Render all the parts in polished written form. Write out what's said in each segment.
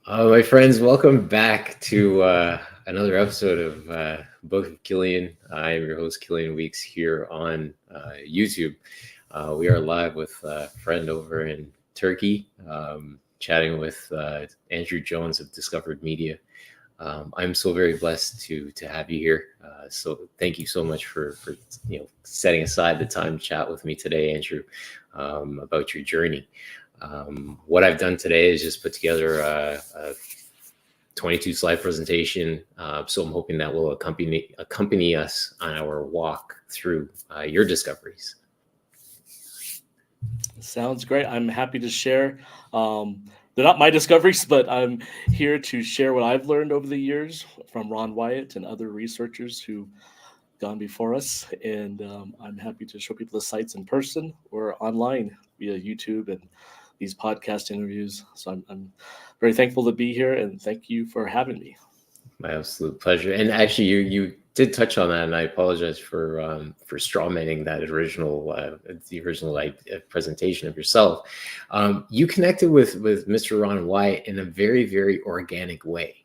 My friends, welcome back to another episode of Book of Killian. I am your host, Killian Weeks, here on YouTube. We are live with a friend over in Turkey, chatting with Andrew Jones of Discovered Media. I'm so very blessed to have you here. So thank you so much for setting aside the time to chat with me today, Andrew, about your journey. What I've done today is just put together a 22 slide presentation. So I'm hoping that will accompany us on our walk through your discoveries. Sounds great. I'm happy to share. They're not my discoveries, but I'm here to share what I've learned over the years from Ron Wyatt and other researchers who've gone before us. And I'm happy to show people the sites in person or online via YouTube and these podcast interviews. So I'm very thankful to be here, and thank you for having me. My absolute pleasure. And actually, you did touch on that, and I apologize for strawmanning that original presentation of yourself. You connected with Mr. Ron Wyatt in a very, very organic way.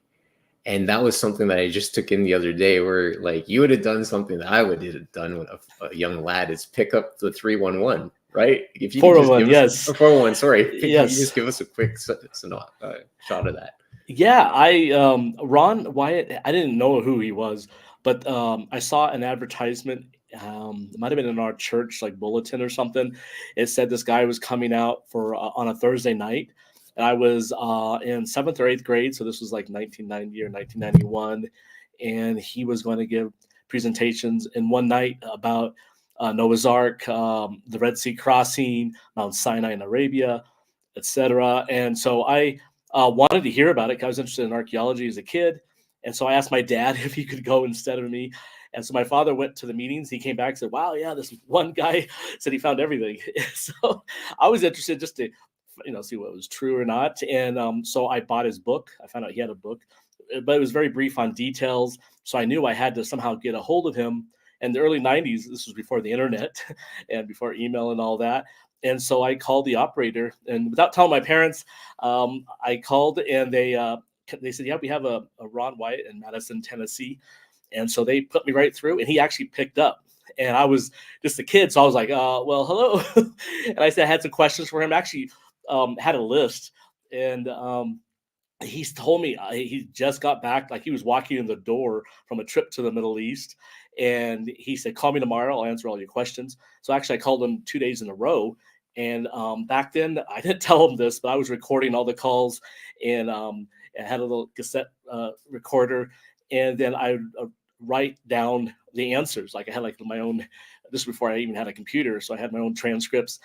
And that was something that I just took in the other day, where like you would have done something that I would have done when a young lad is pick up the 311, right? If you 411, yes. 411, sorry. Yes. Can you just give us a quick shot of that? Yeah, Ron Wyatt, I didn't know who he was, but I saw an advertisement. It might have been in our church, like bulletin or something. It said this guy was coming out for on a Thursday night. And I was in 7th or 8th grade, so this was like 1990 or 1991, and he was going to give presentations in one night about Noah's Ark, the Red Sea crossing, Mount Sinai in Arabia, etc. And so I wanted to hear about it because I was interested in archaeology as a kid, and so I asked my dad if he could go instead of me. And so my father went to the meetings. He came back and said, "Wow, yeah, this one guy said he found everything." So I was interested just to see what was true or not. And so I bought his book. I found out he had a book, but it was very brief on details. So I knew I had to somehow get a hold of him. In the early 90s, this was before the internet and before email and all that. And so I called the operator, and without telling my parents, I called, and they said, "Yeah, we have a Ron Wyatt in Madison, Tennessee." And so they put me right through, and he actually picked up. And I was just a kid, so I was like, "Well, hello." And I said I had some questions for him. Actually, had a list, and he told me he just got back, like he was walking in the door from a trip to the Middle East, and he said, "Call me tomorrow, I'll answer all your questions." So actually I called him 2 days in a row, and back then I didn't tell him this, but I was recording all the calls, and I had a little cassette recorder, and then I would write down the answers. Like I had like my own, this was before I even had a computer, so I had my own transcripts.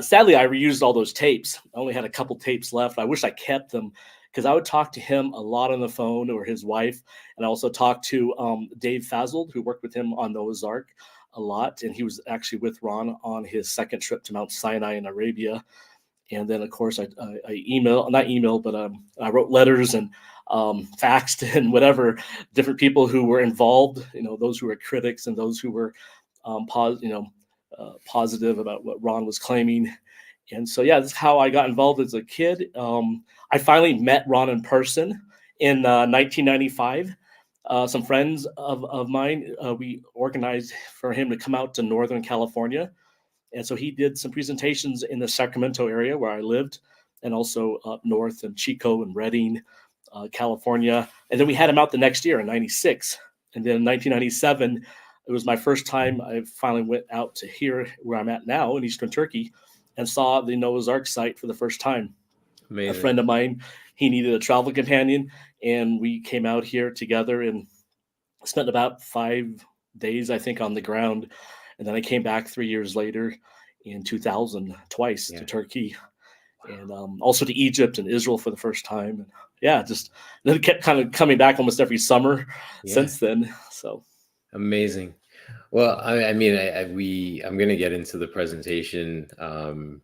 Sadly, I reused all those tapes. I only had a couple tapes left. I wish I kept them, because I would talk to him a lot on the phone, or his wife. And I also talked to Dave Fasold, who worked with him on Noah's Ark a lot. And he was actually with Ron on his second trip to Mount Sinai in Arabia. And then, of course, I wrote letters and faxed and whatever, different people who were involved, those who were critics and those who were positive about what Ron was claiming. And so, yeah, this is how I got involved as a kid. I finally met Ron in person in 1995. Some friends of mine, we organized for him to come out to Northern California. And so he did some presentations in the Sacramento area where I lived, and also up north in Chico and Redding, California. And then we had him out the next year in 96. And then in 1997, it was my first time I finally went out to here where I'm at now in Eastern Turkey, and saw the Noah's Ark site for the first time. Amazing. A friend of mine, he needed a travel companion, and we came out here together and spent about 5 days, I think, on the ground. And then I came back 3 years later in 2000 twice to Turkey, and also to Egypt and Israel for the first time. And yeah, just then it kept kind of coming back almost every summer since then. So amazing. Well, I'm going to get into the presentation,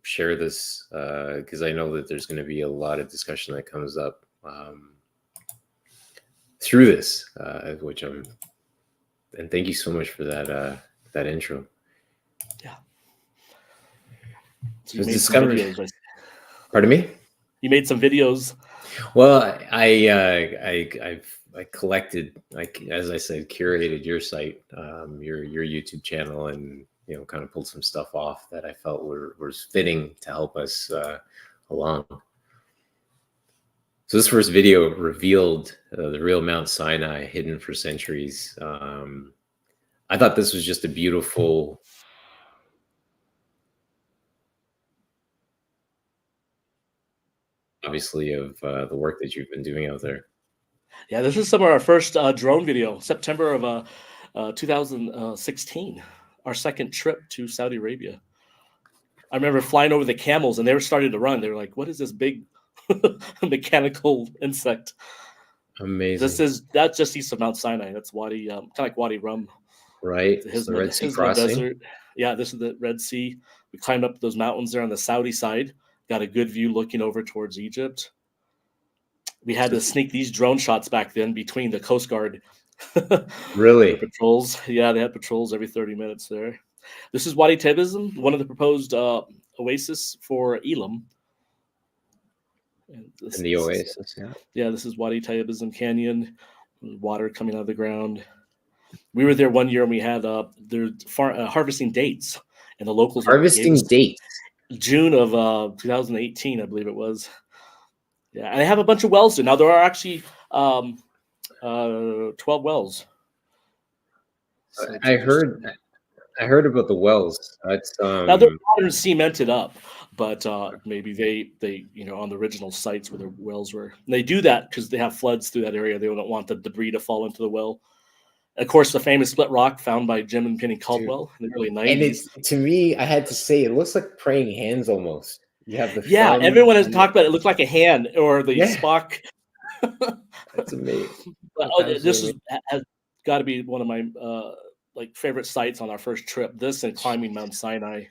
share this, because I know that there's going to be a lot of discussion that comes up through this, and thank you so much for that intro. Yeah. So pardon me? You made some videos. Well, I collected, like as I said, curated your site, your YouTube channel, and kind of pulled some stuff off that I felt was fitting to help us along. So this first video revealed the real Mount Sinai, hidden for centuries. I thought this was just a beautiful. Obviously, of the work that you've been doing out there. Yeah, this is some of our first drone video, September of 2016, our second trip to Saudi Arabia. I remember flying over the camels, and they were starting to run. They were like, "What is this big mechanical insect?" Amazing. That's just east of Mount Sinai. That's Wadi, kind of like Wadi Rum, Right, it's the Red Sea Hizma crossing. Desert. Yeah, this is the Red Sea. We climbed up those mountains there on the Saudi side. Got a good view looking over towards Egypt. We had to sneak these drone shots back then between the Coast Guard. Really? The patrols. Yeah, they had patrols every 30 minutes there. This is Wadi Tebizim, one of the proposed oasis for Elam. And the oasis, yeah. Yeah, this is Wadi Tebizim Canyon. Water coming out of the ground. We were there one year and we had they're harvesting dates, and the locals harvesting dates. June of 2018, I believe it was. Yeah, and they have a bunch of wells there. Now there are actually 12 wells. So I heard about the wells. That's now they're modern cemented up, but maybe they on the original sites where the wells were. And they do that because they have floods through that area. They don't want the debris to fall into the well. Of course, the famous split rock found by Jim and Penny Caldwell in the early 90s. And it's, to me, I had to say, it looks like praying hands almost. You have the everyone has talked about it. It looked like a hand or the Spock. That's amazing. This has got to be one of my favorite sites on our first trip. This and climbing Mount Sinai.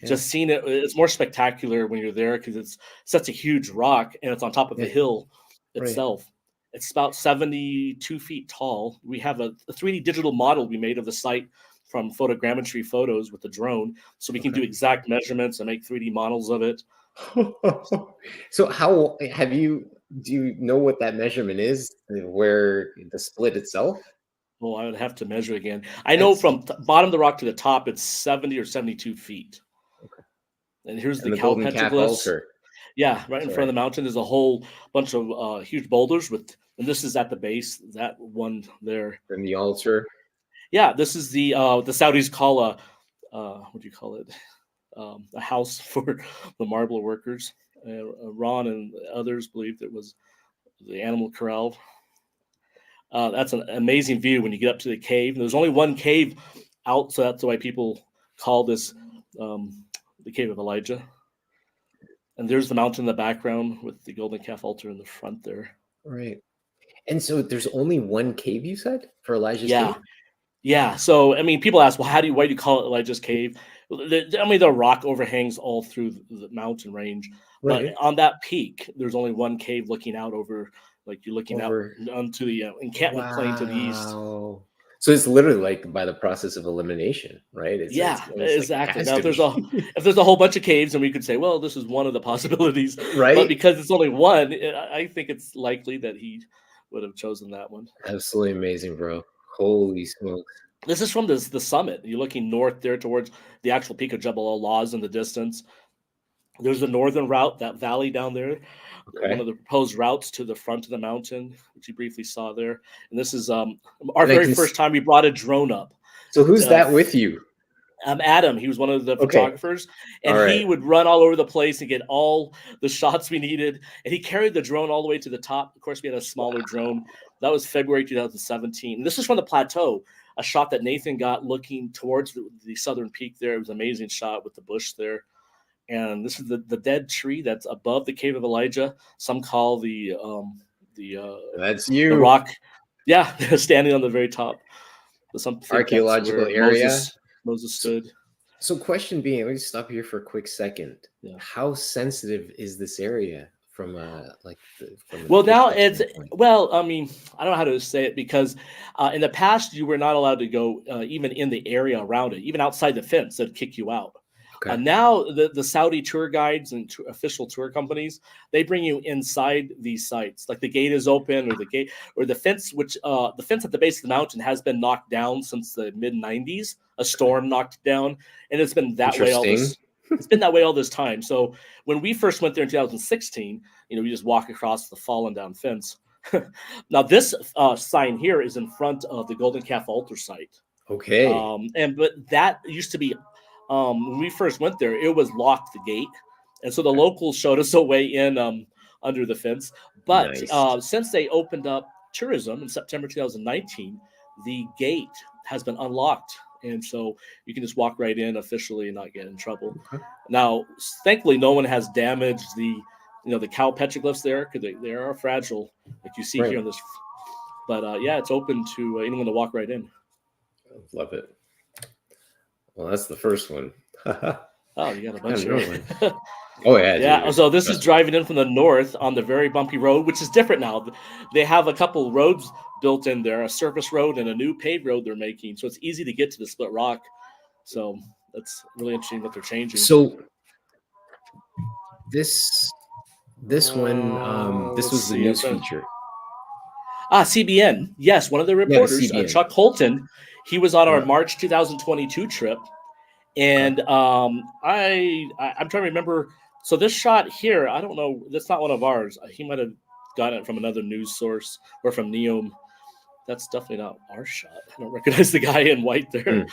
Yeah. Just seeing it, it's more spectacular when you're there because it's such a huge rock and it's on top of the hill itself. Right. It's about 72 feet tall. We have a 3D digital model we made of the site from photogrammetry photos with the drone. So we can do exact measurements and make 3D models of it. So do you know what that measurement is, where the split itself? Well, I would have to measure again. I know from bottom of the rock to the top, it's 70 or 72 feet. Okay. And here's the cow petroglyphs. Yeah, right in front of the mountain. There's a whole bunch of huge boulders and this is at the base, that one there. And the altar. Yeah, this is the Saudis call what do you call it? A house for the marble workers. Ron and others believed it was the animal corral. That's an amazing view when you get up to the cave. There's only one cave out, so that's why people call this the Cave of Elijah. And there's the mountain in the background with the golden calf altar in the front there. Right. And so there's only one cave, you said, for Elijah's cave? Yeah. So, I mean, people ask, well, why do you call it Elijah's cave? There are rock overhangs all through the mountain range. Right. But on that peak, there's only one cave looking out over, like you're looking out onto the encampment plain to the east. So it's literally like by the process of elimination, right? It's exactly. Now, if there's a whole bunch of caves, and we could say, well, this is one of the possibilities, right? But because it's only one, I think it's likely that he would have chosen that one. Absolutely amazing, bro. Holy smokes. This is from the summit. You're looking north there towards the actual peak of Jabal al-Lawz in the distance. There's the northern route, that valley down there. Okay. One of the proposed routes to the front of the mountain, which you briefly saw there. And this is our very first time we brought a drone up. So who's that with you? Adam. He was one of the photographers, and he would run all over the place and get all the shots we needed. And he carried the drone all the way to the top. Of course, we had a smaller drone. That was February 2017. And this is from the plateau, a shot that Nathan got looking towards the southern peak there. It was an amazing shot with the bush there. And this is the dead tree that's above the Cave of Elijah. Some call that's you, the rock. Yeah, standing on the very top. Some archaeological area. Moses stood. So question being, let me stop here for a quick second. Yeah. How sensitive is this area from now it's standpoint? I mean, I don't know how to say it because in the past you were not allowed to go even in the area around it, even outside the fence. They'd kick you out. Okay. Now the Saudi tour guides and official tour companies, they bring you inside these sites. Like the gate is open, or the fence, which the fence at the base of the mountain has been knocked down since the mid '90s. A storm knocked it down, and it's been that way all this. It's been that way all this time. So when we first went there in 2016, we just walk across the fallen down fence. Now this sign here is in front of the Golden Calf altar site. Okay. But that used to be, when we first went there, it was locked, the gate, and so the locals showed us a way in under the fence. But Nice. since they opened up tourism in September 2019, the gate has been unlocked, and so you can just walk right in officially and not get in trouble. Okay. Now, thankfully, no one has damaged the cow petroglyphs there, because they are fragile, like you see here on this. But yeah, it's open to anyone to walk right in. Love it. Well, that's the first one. Oh, you got a bunch here. Oh, yeah. Yeah. So this is driving in from the north on the very bumpy road, which is different now. They have a couple roads built in there, a surface road and a new paved road they're making. So it's easy to get to the Split Rock. So that's really interesting what they're changing. So this one, this was the news feature. CBN. Yes, one of the reporters, Chuck Holton, he was on our March 2022 trip. And I'm trying to remember. So this shot here, I don't know. That's not one of ours. He might have gotten it from another news source or from Neom. That's definitely not our shot. I don't recognize the guy in white there.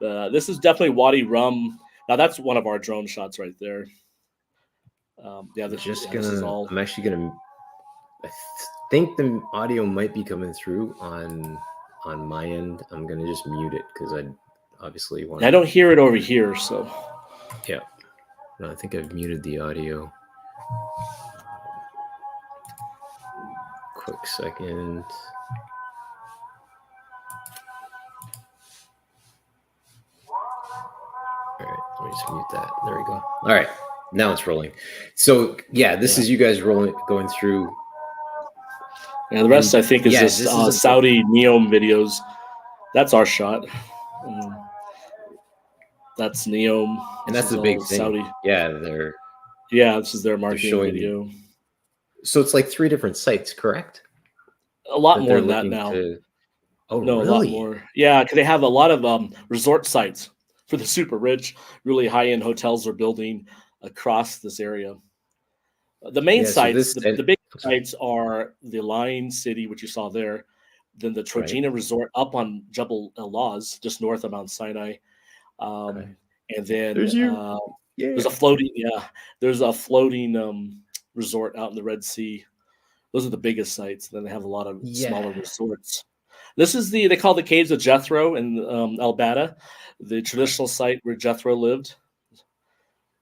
This is definitely Wadi Rum. Now that's one of our drone shots right there. This is all. I'm actually gonna. I think the audio might be coming through on my end. I'm gonna just mute it because I obviously want. I don't hear it over here, so. Yeah. No, I think I've muted the audio. Quick second. All right, let me just mute that. There we go. All right, now it's rolling. So yeah, this is you guys going through. Yeah, the rest I think is just Saudi Neom videos. That's our shot. That's Neom, and that's the big thing. Saudi. Yeah, this is their marketing video. So it's like 3 different sites, correct? A lot more than that now. Oh, no, really? A lot more. Yeah, because they have a lot of resort sites for the super rich, really high-end hotels are building across this area. The main sites, the big sites are the Lion City, which you saw there, then the Trojena Resort up on Jebel El Laz, just north of Mount Sinai. And then there's a floating resort out in the Red Sea. Those are the biggest sites. Then they have a lot of smaller resorts. This is they call the Caves of Jethro in Al-Bada, the traditional site where Jethro lived.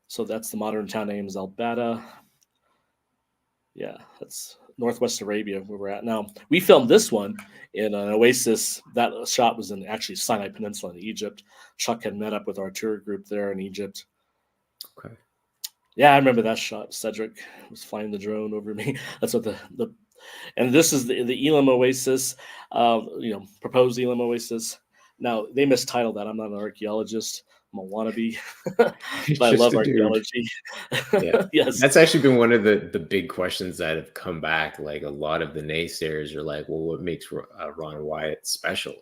So that's the modern town name is Al-Bada. Yeah, that's Northwest Arabia where we're at now. We filmed this one in an oasis. That shot was in actually Sinai Peninsula in Egypt. Chuck had met up with our tour group there in Egypt. Okay. Yeah, I remember that shot. Cedric was flying the drone over me. That's what and this is the Elam Oasis, proposed Elam Oasis. Now they mistitled that. I'm not an archaeologist. I'm a wannabe, but I love archaeology. Yeah. Yes, that's actually been one of the big questions that have come back. Like a lot of the naysayers are like, "Well, what makes Ron Wyatt special?"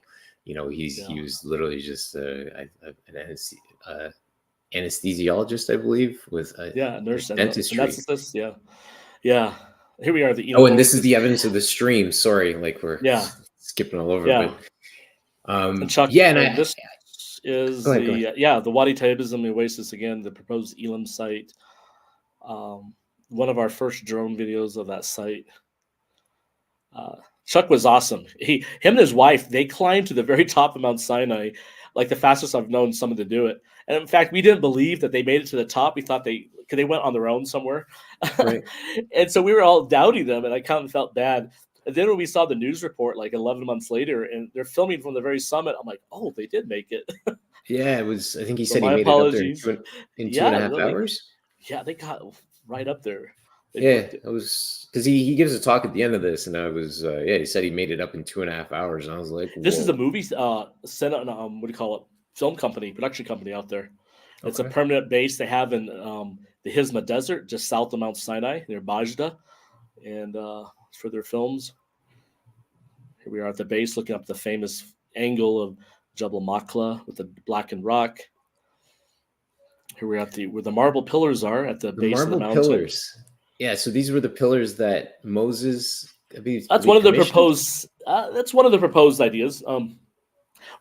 He was literally just an anesthesiologist, I believe, with nurse dentistry. Anesthetist, yeah. Here we are. And this is the evidence of the stream. Sorry, like we're skipping all over. Yeah. And Chuck, this is the Wadi Taibism Oasis again, the proposed Elam site. One of our first drone videos of that site. Chuck was awesome. Him and his wife, they climbed to the very top of Mount Sinai, like the fastest I've known someone to do it. And in fact, we didn't believe that they made it to the top. We thought they went on their own somewhere. Right. And so we were all doubting them, and I kind of felt bad. And then when we saw the news report like 11 months later, and they're filming from the very summit, I'm like, oh, they did make it. Yeah, it was. I think he said he made it up there in 2.5 hours. Yeah, they got right up there. It was because he gives a talk at the end of this, and I was he said he made it up in 2.5 hours, and I was like, whoa. This is a movie film company, production company out there. It's a Okay. permanent base they have in the Hizma Desert, just south of Mount Sinai, near Bajda, and for their films. Here we are at the base, looking up the famous angle of Jebel Makla with the blackened rock. Here we're at where the marble pillars are at the The base of the marble mountain. pillars. Yeah, so these were the pillars that Moses, I That's believe one of the commissioned. proposed. That's one of the proposed ideas.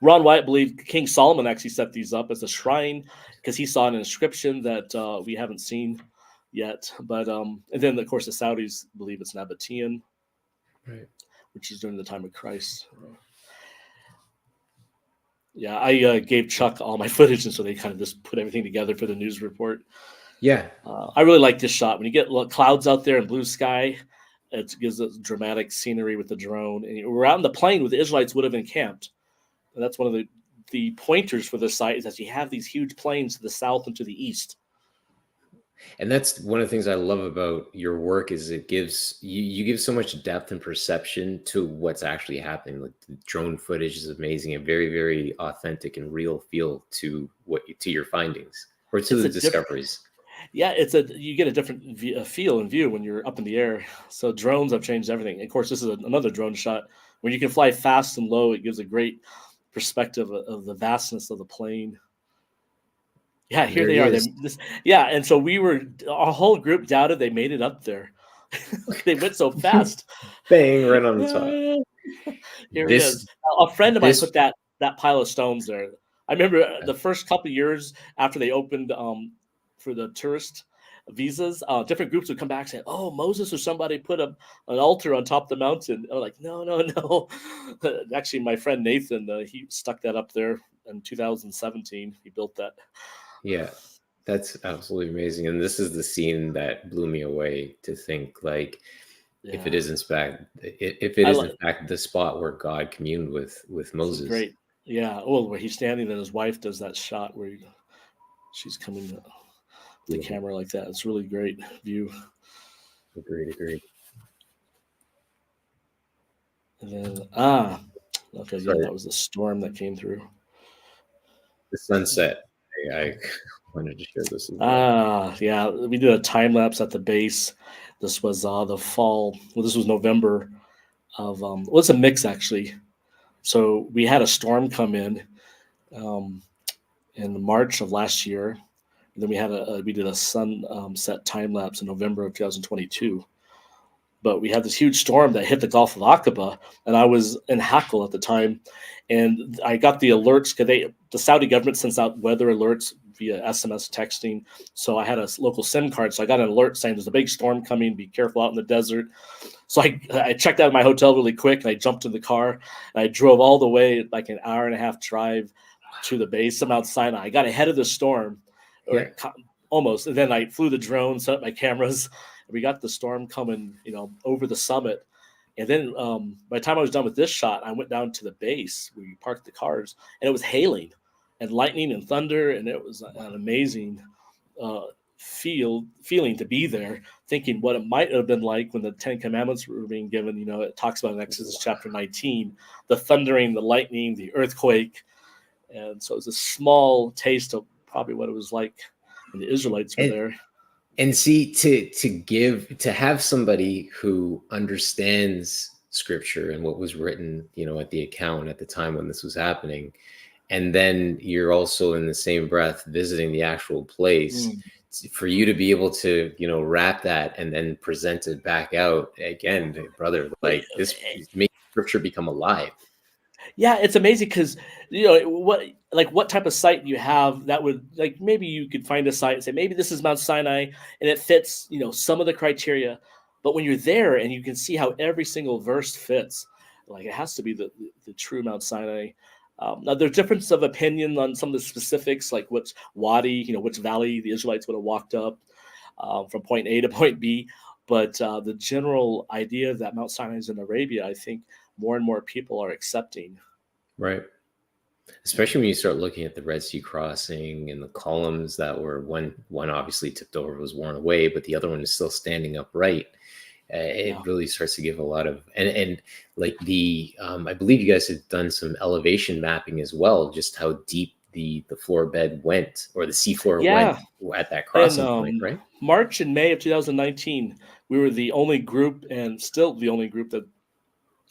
Ron Wyatt believed King Solomon actually set these up as a shrine because he saw an inscription that we haven't seen yet. But and then of course the Saudis believe it's Nabatean, Right. which is during the time of Christ. Yeah, I gave Chuck all my footage, and so they kind of just put everything together for the news report. Yeah. I really like this shot when you get clouds out there and blue sky. It gives us dramatic scenery with the drone, and we're out in the plain where the Israelites would have encamped. And that's one of the pointers for this site is that you have these huge plains to the south and to the east. And that's one of the things I love about your work is it gives you give so much depth and perception to what's actually happening. Like the drone footage is amazing and very, very authentic and real feel to your findings or to the discoveries. Yeah, you get a different feel and view when you're up in the air. So drones have changed everything. Of course, this is another drone shot. When you can fly fast and low, it gives a great perspective of the vastness of the plane. Yeah, here they are. And so our whole group doubted they made it up there. They went so fast. Bang, right on the top. Here he is. A friend of mine put that pile of stones there. I remember the first couple of years after they opened for the tourist visas, different groups would come back saying, "Oh, Moses or somebody put an altar on top of the mountain." I'm like, no. Actually, my friend Nathan, he stuck that up there in 2017. He built that. Yeah, that's absolutely amazing. And this is the scene that blew me away to think like, if it is in fact, in fact the spot where God communed with Moses. Great. Yeah. Oh, where he's standing and his wife does that shot where she's coming to the camera like that. It's really great view. Agreed. And then okay, yeah, that was the storm that came through. The sunset. I wanted to share this. Yeah, we did a time lapse at the base. This was the fall. Well, this was November of it's a mix actually. So we had a storm come in March of last year. And then we did a sunset time lapse in November of 2022. But we had this huge storm that hit the Gulf of Aqaba, and I was in Hackle at the time, and I got the alerts because the Saudi government sends out weather alerts via SMS texting. So I had a local SIM card, so I got an alert saying there's a big storm coming. Be careful out in the desert. So I checked out of my hotel really quick, and I jumped in the car, and I drove all the way, like an hour and a half drive to the base of Mount Sinai. I got ahead of the storm, almost, and then I flew the drone, set up my cameras. We got the storm coming, over the summit. And then by the time I was done with this shot, I went down to the base where we parked the cars, and it was hailing and lightning and thunder. And it was an amazing feeling to be there, thinking what it might have been like when the 10 Commandments were being given. It talks about in Exodus chapter 19, the thundering, the lightning, the earthquake. And so it was a small taste of probably what it was like when the Israelites were there. And see, to have somebody who understands scripture and what was written, at the account at the time when this was happening, and then you're also in the same breath visiting the actual place, for you to be able to, wrap that and then present it back out again, brother, like this makes scripture become alive. Yeah, it's amazing because what type of site you have that would, like, maybe you could find a site and say maybe this is Mount Sinai and it fits some of the criteria, but when you're there and you can see how every single verse fits, like it has to be the true Mount Sinai. Now there's difference of opinion on some of the specifics, like which wadi, which valley the Israelites would have walked up from point A to point B, but the general idea that Mount Sinai is in Arabia, I think more and more people are accepting. Right. Especially when you start looking at the Red Sea crossing and the columns that were one obviously tipped over, was worn away, but the other one is still standing upright. It really starts to give a lot of, and like I believe you guys had done some elevation mapping as well, just how deep the floor bed went, or the seafloor went Yeah. at that In crossing point, right? March and May of 2019, we were the only group, and still the only group, that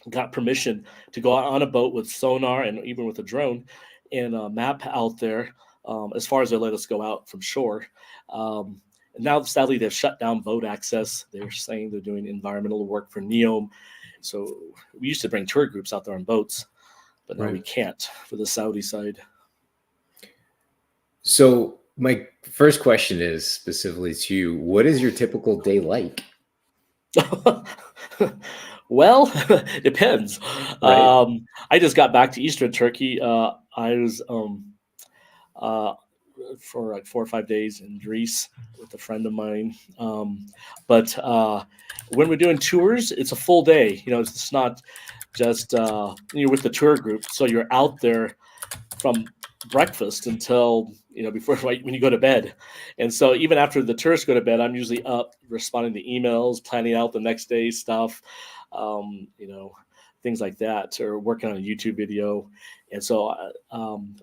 got permission to go out on a boat with sonar and even with a drone and map out there, as far as they let us go out from shore. And now, sadly, they've shut down boat access. They're saying they're doing environmental work for Neom. So we used to bring tour groups out there on boats, but now we Right. can't for the Saudi side. So my first question is specifically to you: what is your typical day like? Well, depends. Right. I just got back to Eastern Turkey. I was uh, for like 4 or 5 days in Greece with a friend of mine. But when we're doing tours, it's a full day. It's not just you're with the tour group, so you're out there from breakfast until before when you go to bed. And so even after the tourists go to bed, I'm usually up responding to emails, planning out the next day's stuff, um, you know, things like that, or working on a YouTube video. And so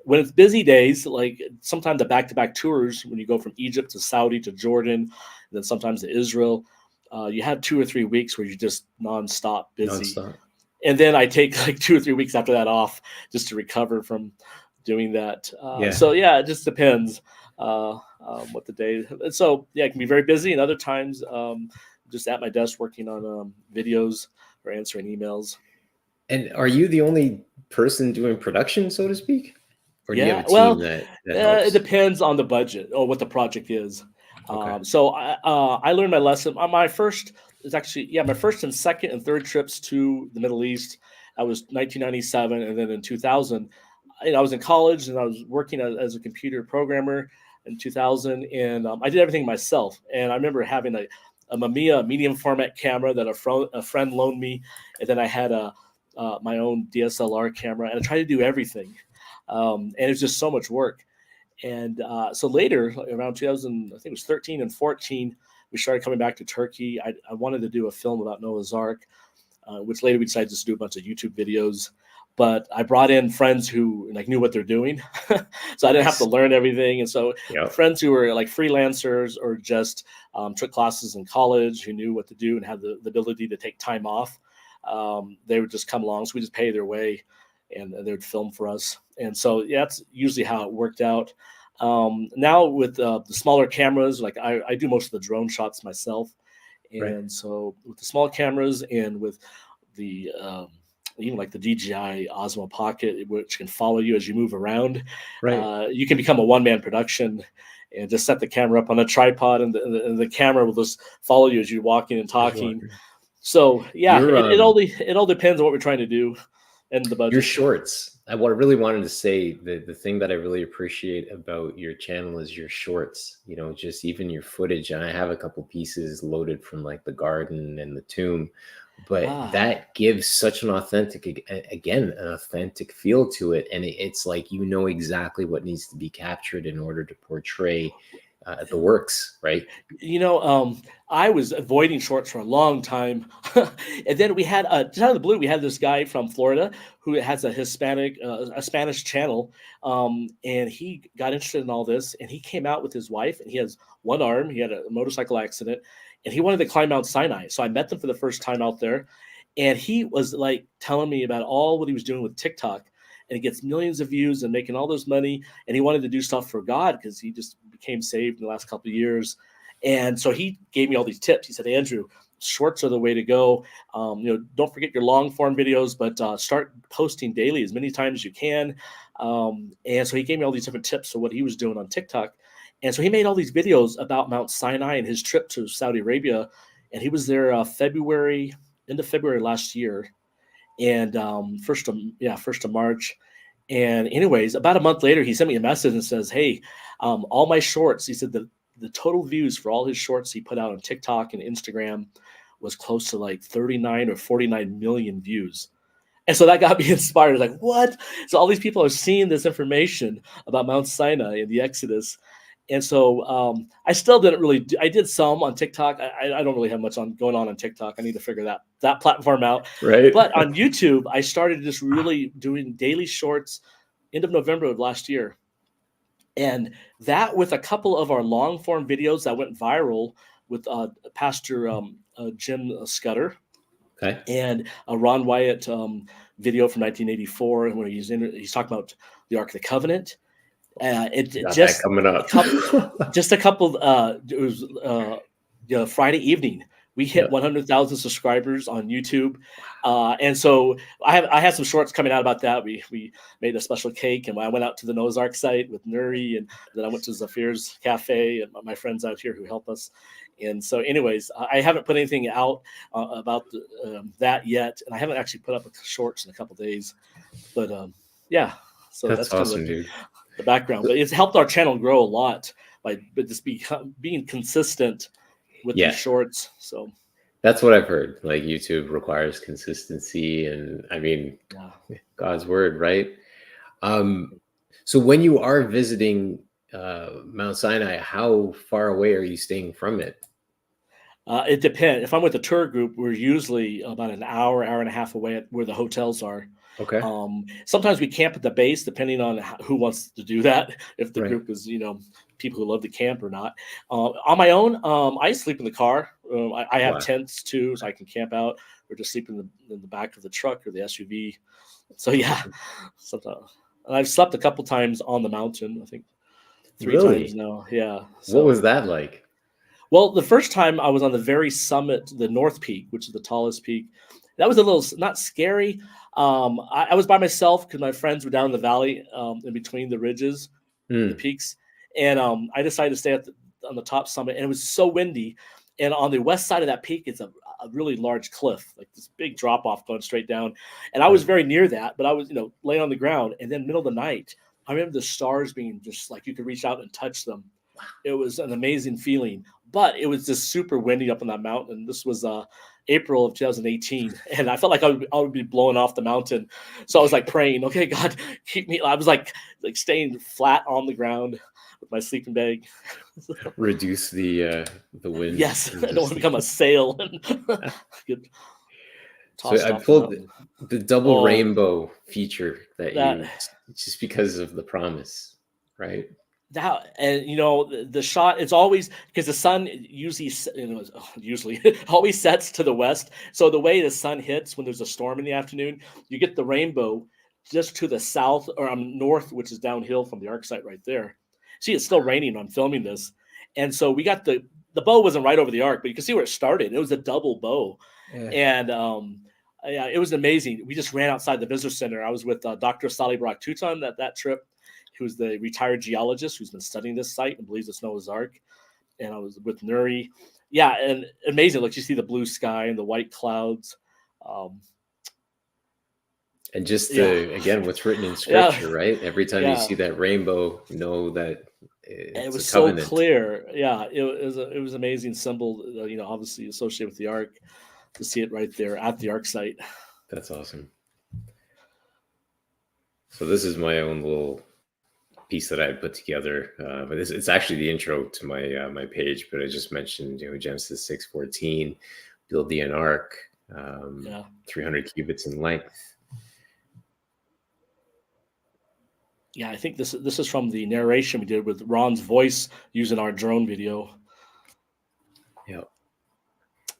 when it's busy days, like sometimes the back-to-back tours, when you go from Egypt to Saudi to Jordan, and then sometimes to Israel, you have 2 or 3 weeks where you're just nonstop busy. Nonstop. And then I take like 2 or 3 weeks after that off just to recover from doing that. Yeah. So yeah, it just depends what the day. And so yeah, it can be very busy, and other times just at my desk working on videos or answering emails. And are you the only person doing production, so to speak? Or do you have Yeah, a team well, that it helps? depends on the budget or what the project is. Okay. So I learned my lesson. My first is actually, yeah, my first and second and third trips to the Middle East. I was 1997, and then in 2000, I was in college and I was working as a computer programmer in 2000, and I did everything myself. And I remember having a Mamiya medium format camera that a friend loaned me, and then I had my own DSLR camera, and I tried to do everything. And it's just so much work. And so later, like around 2000, I think it was 13 and 14, we started coming back to Turkey. I wanted to do a film about Noah's Ark, which later we decided just to do a bunch of YouTube videos. But I brought in friends who like knew what they're doing, so I didn't have to Nice. learn everything. And so Yep. friends who were like freelancers or just took classes in college, who knew what to do and had the ability to take time off, they would just come along. So we just pay their way, and they would film for us. And so yeah, that's usually how it worked out. Now with the smaller cameras, like I do most of the drone shots myself, Right. and so with the small cameras and with the even like the DJI Osmo Pocket, which can follow you as you move around, Right. you can become a one-man production and just set the camera up on a tripod, and the camera will just follow you as you're walking and As you're talking. walking. So yeah, Your it all depends on what we're trying to do and the your budget. shorts. I really wanted to say the thing that I really appreciate about your channel is your shorts. Just even your footage. And I have a couple pieces loaded from like the garden and the tomb, but Ah, that gives such an an authentic feel to it, and it's like exactly what needs to be captured in order to portray the works, right? I was avoiding shorts for a long time, and then we had just out of the blue, we had this guy from Florida who has a Spanish channel, and he got interested in all this, and he came out with his wife, and he has one arm. He had a motorcycle accident, and he wanted to climb Mount Sinai. So I met them for the first time out there, and he was like telling me about all what he was doing with TikTok. And he gets millions of views and making all this money. And he wanted to do stuff for God because he just became saved in the last couple of years. And so he gave me all these tips. He said, Andrew, shorts are the way to go. Don't forget your long form videos, but start posting daily as many times as you can. And so he gave me all these different tips for what he was doing on TikTok. And so he made all these videos about Mount Sinai and his trip to Saudi Arabia. And he was there end of February last year, and first of March. And anyways, about a month later, he sent me a message and says, "Hey, all my shorts." He said the total views for all his shorts he put out on TikTok and Instagram was close to like 39 or 49 million views. And so that got me inspired. Like, what? So all these people are seeing this information about Mount Sinai and the Exodus. And so I still didn't really I did some on TikTok. I don't really have much going on TikTok. I need to figure that platform out. Right. But on YouTube, I started just really doing daily shorts end of November of last year. And that, with a couple of our long form videos that went viral with Pastor Jim Scudder Okay. and a Ron Wyatt video from 1984, where he's talking about the Ark of the Covenant. It Got that coming up. a couple. It was Friday evening. We hit Yep. 100,000 subscribers on YouTube, and so I had some shorts coming out about that. We made a special cake, and I went out to the Noah's Ark site with Nuri, and then I went to Zafir's Cafe and my friends out here who help us. And so, anyways, I haven't put anything out about that yet, and I haven't actually put up a shorts in a couple days. But yeah, so That's kind awesome, of dude. the background. But it's helped our channel grow a lot by just being consistent with Yeah. these shorts. So That's what I've heard. Like, YouTube requires consistency, and I mean, yeah. God's word, right? So when you are visiting Mount Sinai, how far away are you staying from it? It depends. If I'm with a tour group, we're usually about an hour and a half away at where the hotels are. Okay. Sometimes we camp at the base, depending on who wants to do that. If the Right. group is, people who love to camp or not. On my own, I sleep in the car. I have Wow. tents too, so I can camp out or just sleep in the back of the truck or the SUV. So yeah, sometimes. And I've slept a couple times on the mountain. I think 3 Really? times now. Yeah. What was that like? Well, the first time I was on the very summit, the North Peak, which is the tallest peak. That was a little not scary. I was by myself because my friends were down in the valley, in between the ridges, the peaks, and I decided to stay on the top summit. And it was so windy. And on the west side of that peak is a really large cliff, like this big drop off going straight down. And I was very near that, but I was laying on the ground. And then middle of the night, I remember the stars being just like you could reach out and touch them. It was an amazing feeling, but it was just super windy up on that mountain. This was April of 2018, and I felt like I would be blowing off the mountain. So I was like praying, "Okay, God, keep me." I was like staying flat on the ground with my sleeping bag. Reduce the wind. Yes, I don't want to become a sail and get So tossed I off the pulled mountain. the double Oh, rainbow feature that that you just because of the promise, right? that and the shot, it's always because the sun usually always sets to the west, so the way the sun hits when there's a storm in the afternoon, you get the rainbow just to the south or north, which is downhill from the arc site right there. See, it's still raining when I'm filming this, and so we got the bow wasn't right over the arc, but you can see where it started. It was a double bow. And yeah, it was amazing. We just ran outside the visitor center. I was with Dr. Sally Brock Tuton that trip, who's the retired geologist who's been studying this site and believes it's Noah's Ark. And I was with Nuri. Yeah, and amazing. Like, you see the blue sky and the white clouds. And just Yeah. again, what's written in Yeah. scripture, right? Every time you Yeah. see that rainbow, know that It it's was a so covenant. clear. Yeah, it was an amazing symbol, obviously associated with the Ark, to see it right there at the Ark site. That's awesome. So this is my own little piece that I had put together, but it's actually the intro to my my page. But I just mentioned, Genesis 6:14, build thee an ark, 300 cubits in length. Yeah, I think this is from the narration we did with Ron's voice using our drone video. Yep.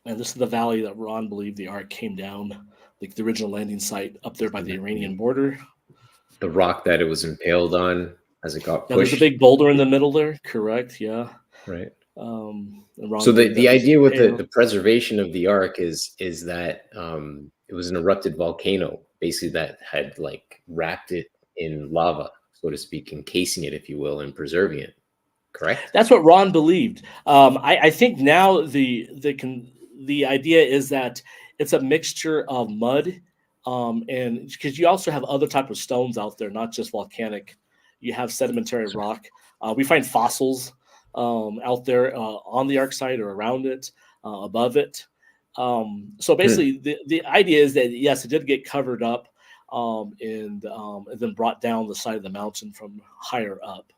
And this is the valley that Ron believed the Ark came down, like the original landing site up there by the Iranian border. The rock that it was impaled on as it got Yeah, there's pushed. a big boulder in the middle there. Correct. Yeah. Right. And Ron So believed the that was idea with the impaled. preservation of the ark is that it was an erupted volcano, basically, that had like wrapped it in lava, so to speak, encasing it, if you will, and preserving it. Correct? That's what Ron believed. I think now the idea is that it's a mixture of mud, and because you also have other type of stones out there, not just volcanic. You have sedimentary rock. We find fossils out there on the arc site or around it, above it. So basically, the idea is that yes, it did get covered up, and then brought down the side of the mountain from higher up.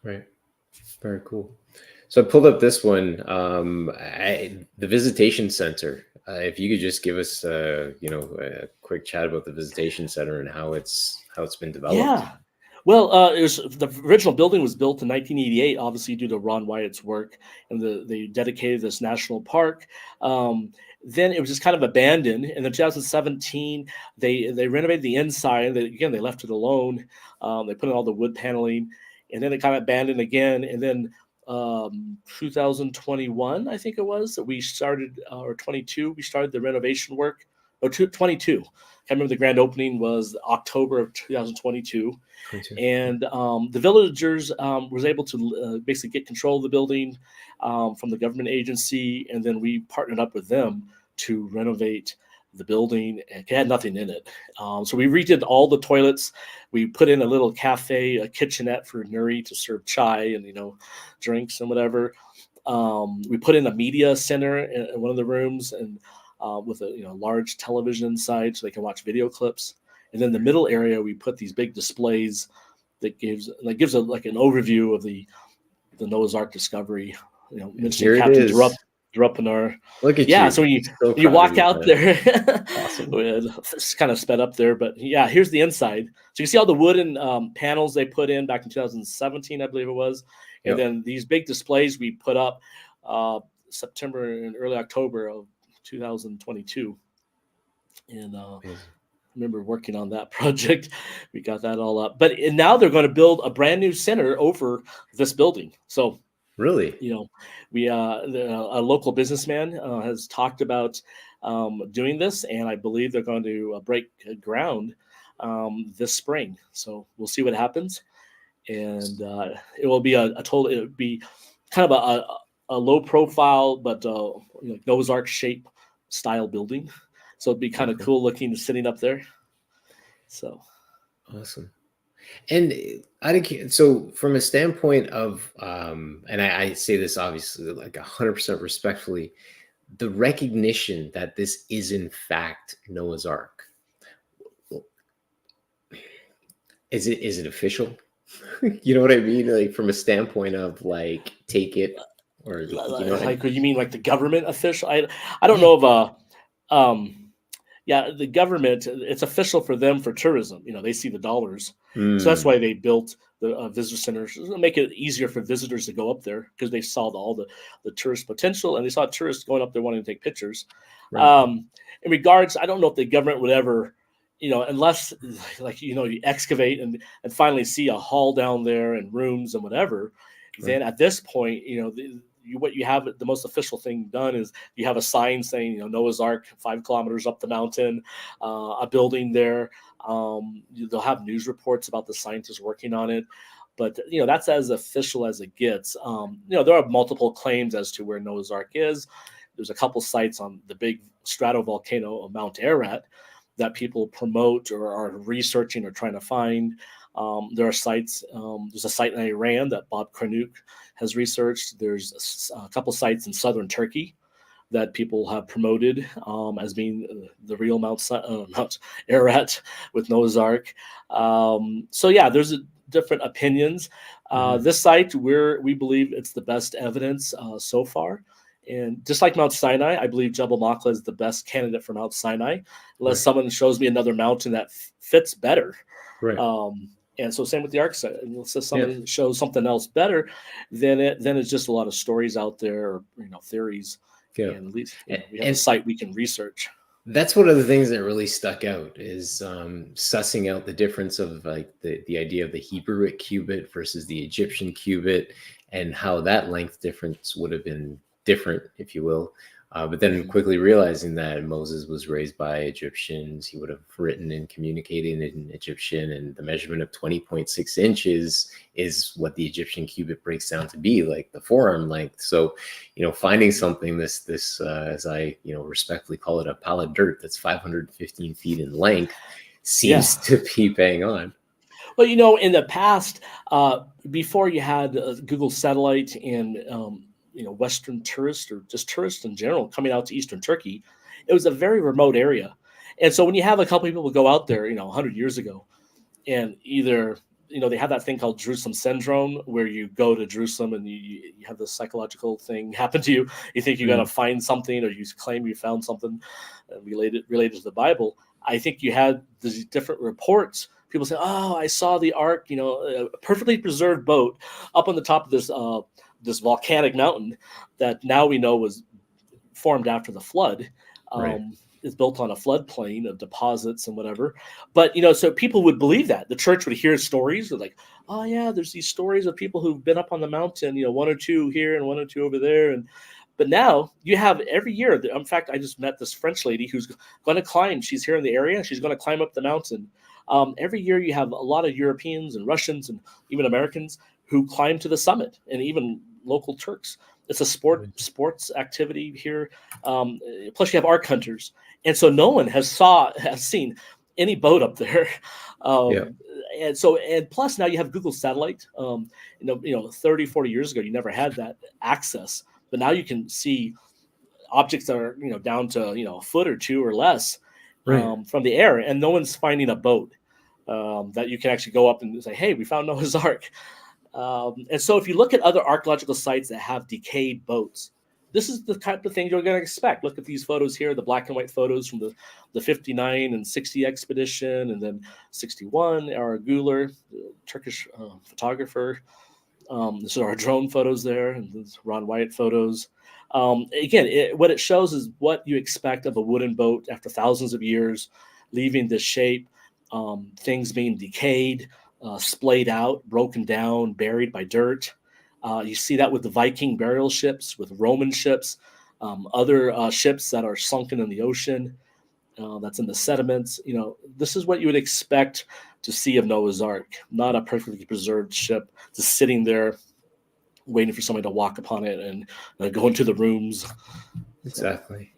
Right. Very cool. So I pulled up this one, the visitation center. If you could just give us, a quick chat about the visitation center and how it's been developed. Yeah. Well, the original building was built in 1988, obviously due to Ron Wyatt's work, and they dedicated this national park. Then it was just kind of abandoned. And in 2017, they renovated the inside. They left it alone. They put in all the wood paneling, and then it kind of abandoned again. And then 2021, I think it was, we started, or 22, we started the renovation work. Or 22. I remember the grand opening was October of 2022. 22. And the villagers was able to basically get control of the building from the government agency, and then we partnered up with them to renovate the building. It had nothing in it, so we redid all the toilets. We put in a little cafe, a kitchenette for Nuri to serve chai and drinks and whatever. We put in a media center in one of the rooms, and with a large television inside so they can watch video clips. And then the middle area, we put these big displays that gives an overview of the Noah's Ark discovery. Mentioning Captain Drupinar. Look at you. Yeah, so when you walk out there, awesome. It's kind of sped up there, but yeah, here's the inside. So you see all the wooden panels they put in back in 2017, I believe it was. And then these big displays we put up September and early October of 2022. And I remember working on that project. We got that all up. And now they're going to build a brand new center over this building. So really, we a local businessman has talked about doing this, and I believe they're going to break ground this spring. So we'll see what happens. And it will be it would be kind of a low profile, but Noah's Ark shape style building. So it'd be kind of cool looking sitting up there. So awesome. And so from a standpoint of, and I say this obviously like 100% respectfully, the recognition that this is in fact Noah's Ark, is it official? You know what I mean? Like from a standpoint of like, take it, or you mean like the government official? I don't know of the government, it's official for them for tourism. They see the dollars. So that's why they built the visitor centers to make it easier for visitors to go up there, because they saw all the tourist potential, and they saw tourists going up there wanting to take pictures. Right. In regards, I don't know if the government would ever, unless you excavate and finally see a hall down there and rooms and whatever, then at this point, what you have, the most official thing done is you have a sign saying, Noah's Ark 5 kilometers up the mountain, a building there. They'll have news reports about the scientists working on it, but that's as official as it gets. There are multiple claims as to where Noah's Ark is. There's a couple sites on the big stratovolcano of Mount Ararat that people promote or are researching or trying to find. There are sites. There's a site in Iran that Bob Kranuk has researched. There's a couple sites in southern Turkey that people have promoted as being the real Mount Ararat with Noah's Ark. So yeah, there's different opinions. This site, we believe it's the best evidence so far. And just like Mount Sinai, I believe Jebel Makla is the best candidate for Mount Sinai, unless someone shows me another mountain that fits better. Right. And so same with the Ark site. Unless someone shows something else better, then it's just a lot of stories out there, or theories. Yeah. And at least we have a site we can research. That's one of the things that really stuck out, is sussing out the difference of like the idea of the Hebrewic cubit versus the Egyptian cubit, and how that length difference would have been different, if you will. But then quickly realizing that Moses was raised by Egyptians, he would have written and communicated in Egyptian, and the measurement of 20.6 inches is what the Egyptian cubit breaks down to be, like the forearm length. So, finding something this as I respectfully call it, a pile of dirt that's 515 feet in length seems to be bang on. Well, in the past, before you had Google Satellite and Western tourists, or just tourists in general, coming out to Eastern Turkey, it was a very remote area. And so when you have a couple of people go out there, 100 years ago, and either, they have that thing called Jerusalem syndrome, where you go to Jerusalem and you have this psychological thing happen to you. You think you're going to find something, or you claim you found something related to the Bible. I think you had these different reports people say, "Oh, I saw the ark, a perfectly preserved boat up on the top of this volcanic mountain that now we know was formed after the flood." Right. Is built on a floodplain of deposits and whatever. But so people would believe that. The church would hear stories of like, "Oh yeah, there's these stories of people who've been up on the mountain, one or two here and one or two over there." But now you have every year. In fact, I just met this French lady who's going to climb. She's here in the area. She's going to climb up the mountain. Every year you have a lot of Europeans and Russians and even Americans who climb to the summit, and even local Turks. It's a sports activity here. Plus, you have ark hunters, and so no one has seen any boat up there. Yeah. And plus now you have Google Satellite. 30, 40 years ago, you never had that access, but now you can see objects that are down to a foot or two or less from the air, and no one's finding a boat that you can actually go up and say, "Hey, we found Noah's Ark." And so if you look at other archaeological sites that have decayed boats, this is the type of thing you're going to expect. Look at these photos here, the black and white photos from the 59 and 60 expedition, and then 61, our Güler, the Turkish photographer. This is our drone photos there, and these Ron Wyatt photos. Again, what it shows is what you expect of a wooden boat after thousands of years, leaving this shape, things being decayed, splayed out, broken down, buried by dirt. You see that with the Viking burial ships, with Roman ships, other ships that are sunken in the ocean, that's in the sediments. This is what you would expect to see of Noah's Ark, not a perfectly preserved ship just sitting there waiting for somebody to walk upon it and go into the rooms. Exactly.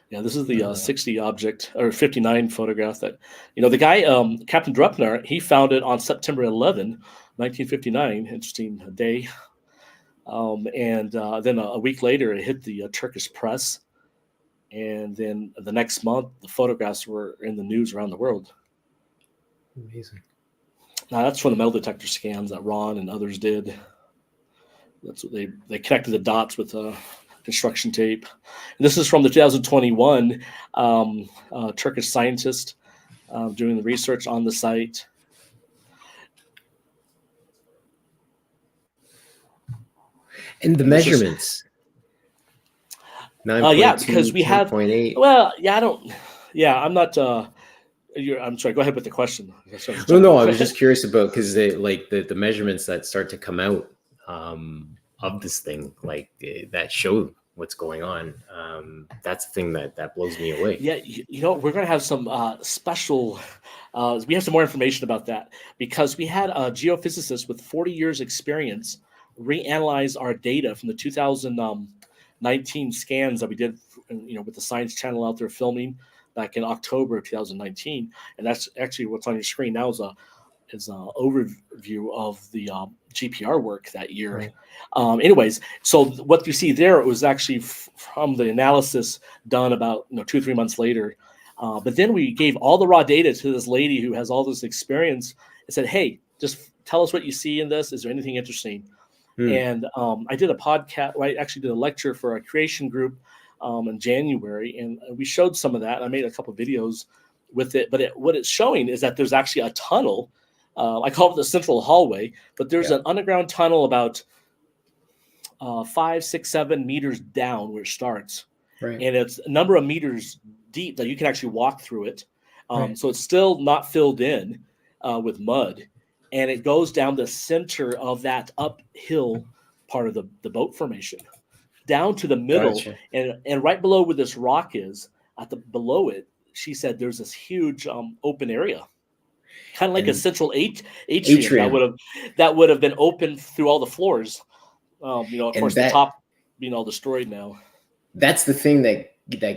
Yeah, this is the 60 object or 59 photograph that, the guy, Captain Druppner, he found it on September 11, 1959. Interesting day. And then a week later, it hit the Turkish press. And then the next month, the photographs were in the news around the world. Amazing. Now, that's from the metal detector scans that Ron and others did. That's what they connected the dots with construction tape. And this is from the 2021 Turkish scientist doing the research on the site. And the measurements. 9.2, because we have 10.8. Well, I'm not. I'm sorry. Go ahead with the question. No, I was just curious about because the measurements that start to come out of this thing, that show what's going on. That's the thing that blows me away. Yeah, we're going to have some special. We have some more information about that because we had a geophysicist with 40 years experience reanalyze our data from the 2019 scans that we did, with the Science Channel out there filming back in October of 2019, and that's actually what's on your screen now is an overview of the GPR work that year. Right. Anyways, so what you see there, it was actually from the analysis done about 2 or 3 months later. But then we gave all the raw data to this lady who has all this experience and said, "Hey, just tell us what you see in this. Is there anything interesting?" And I did a podcast. I actually did a lecture for a creation group in January, and we showed some of that. I made a couple of videos with it, but what it's showing is that there's actually a tunnel. I call it the central hallway, but there's an underground tunnel about 5, 6, 7 meters down where it starts. Right. And it's a number of meters deep that you can actually walk through it. So it's still not filled in with mud. And it goes down the center of that uphill part of the boat formation, down to the middle. Gotcha. And right below where this rock is, below it, she said there's this huge open area, kind of like a central atrium that would have been open through all the floors. Of course, the top being all destroyed now. That's the thing that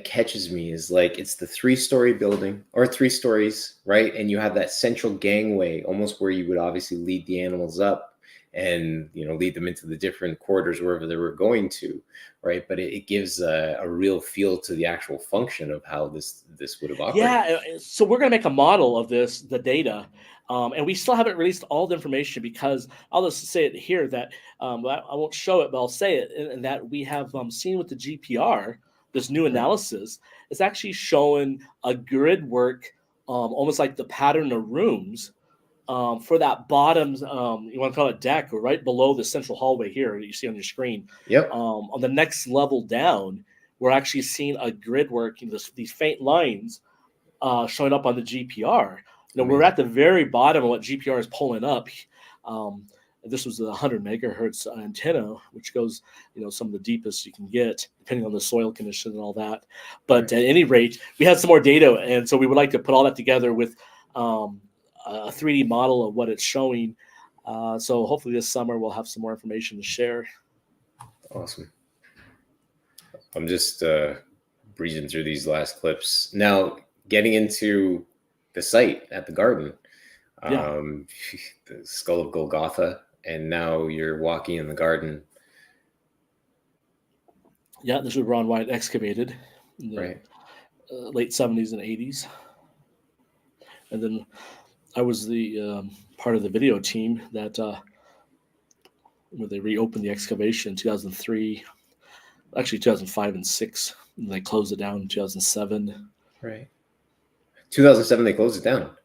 catches me is it's the 3-story building or 3 stories, right? And you have that central gangway, almost where you would obviously lead the animals up and lead them into the different corridors wherever they were going to, right? But it gives a real feel to the actual function of how this would have operated. Yeah, so we're going to make a model of this, the data, and we still haven't released all the information because I'll just say it here that I won't show it, but I'll say it, and that we have seen with the GPR, this new analysis, is actually showing a grid work almost like the pattern of rooms for that bottom, you want to call it deck, or right below the central hallway here that you see on your screen. Yep. On the next level down, we're actually seeing a grid work, these faint lines showing up on the GPR. We're Amazing. at the very bottom of what GPR is pulling up. This was the 100 megahertz antenna, which goes, some of the deepest you can get, depending on the soil condition and all that. But Right. at any rate, we had some more data, and so we would like to put all that together with a 3D model of what it's showing. So hopefully this summer we'll have some more information to share. Awesome. I'm just breezing through these last clips. Now, getting into the site at the garden, Yeah. the skull of Golgotha, and now you're walking in the garden. Yeah, this was Ron Wyatt excavated in the Right. late 70s and 80s. And then I was the part of the video team that where they reopened the excavation in 2003, actually 2005 and 6. And they closed it down in 2007. Right. 2007, they closed it down.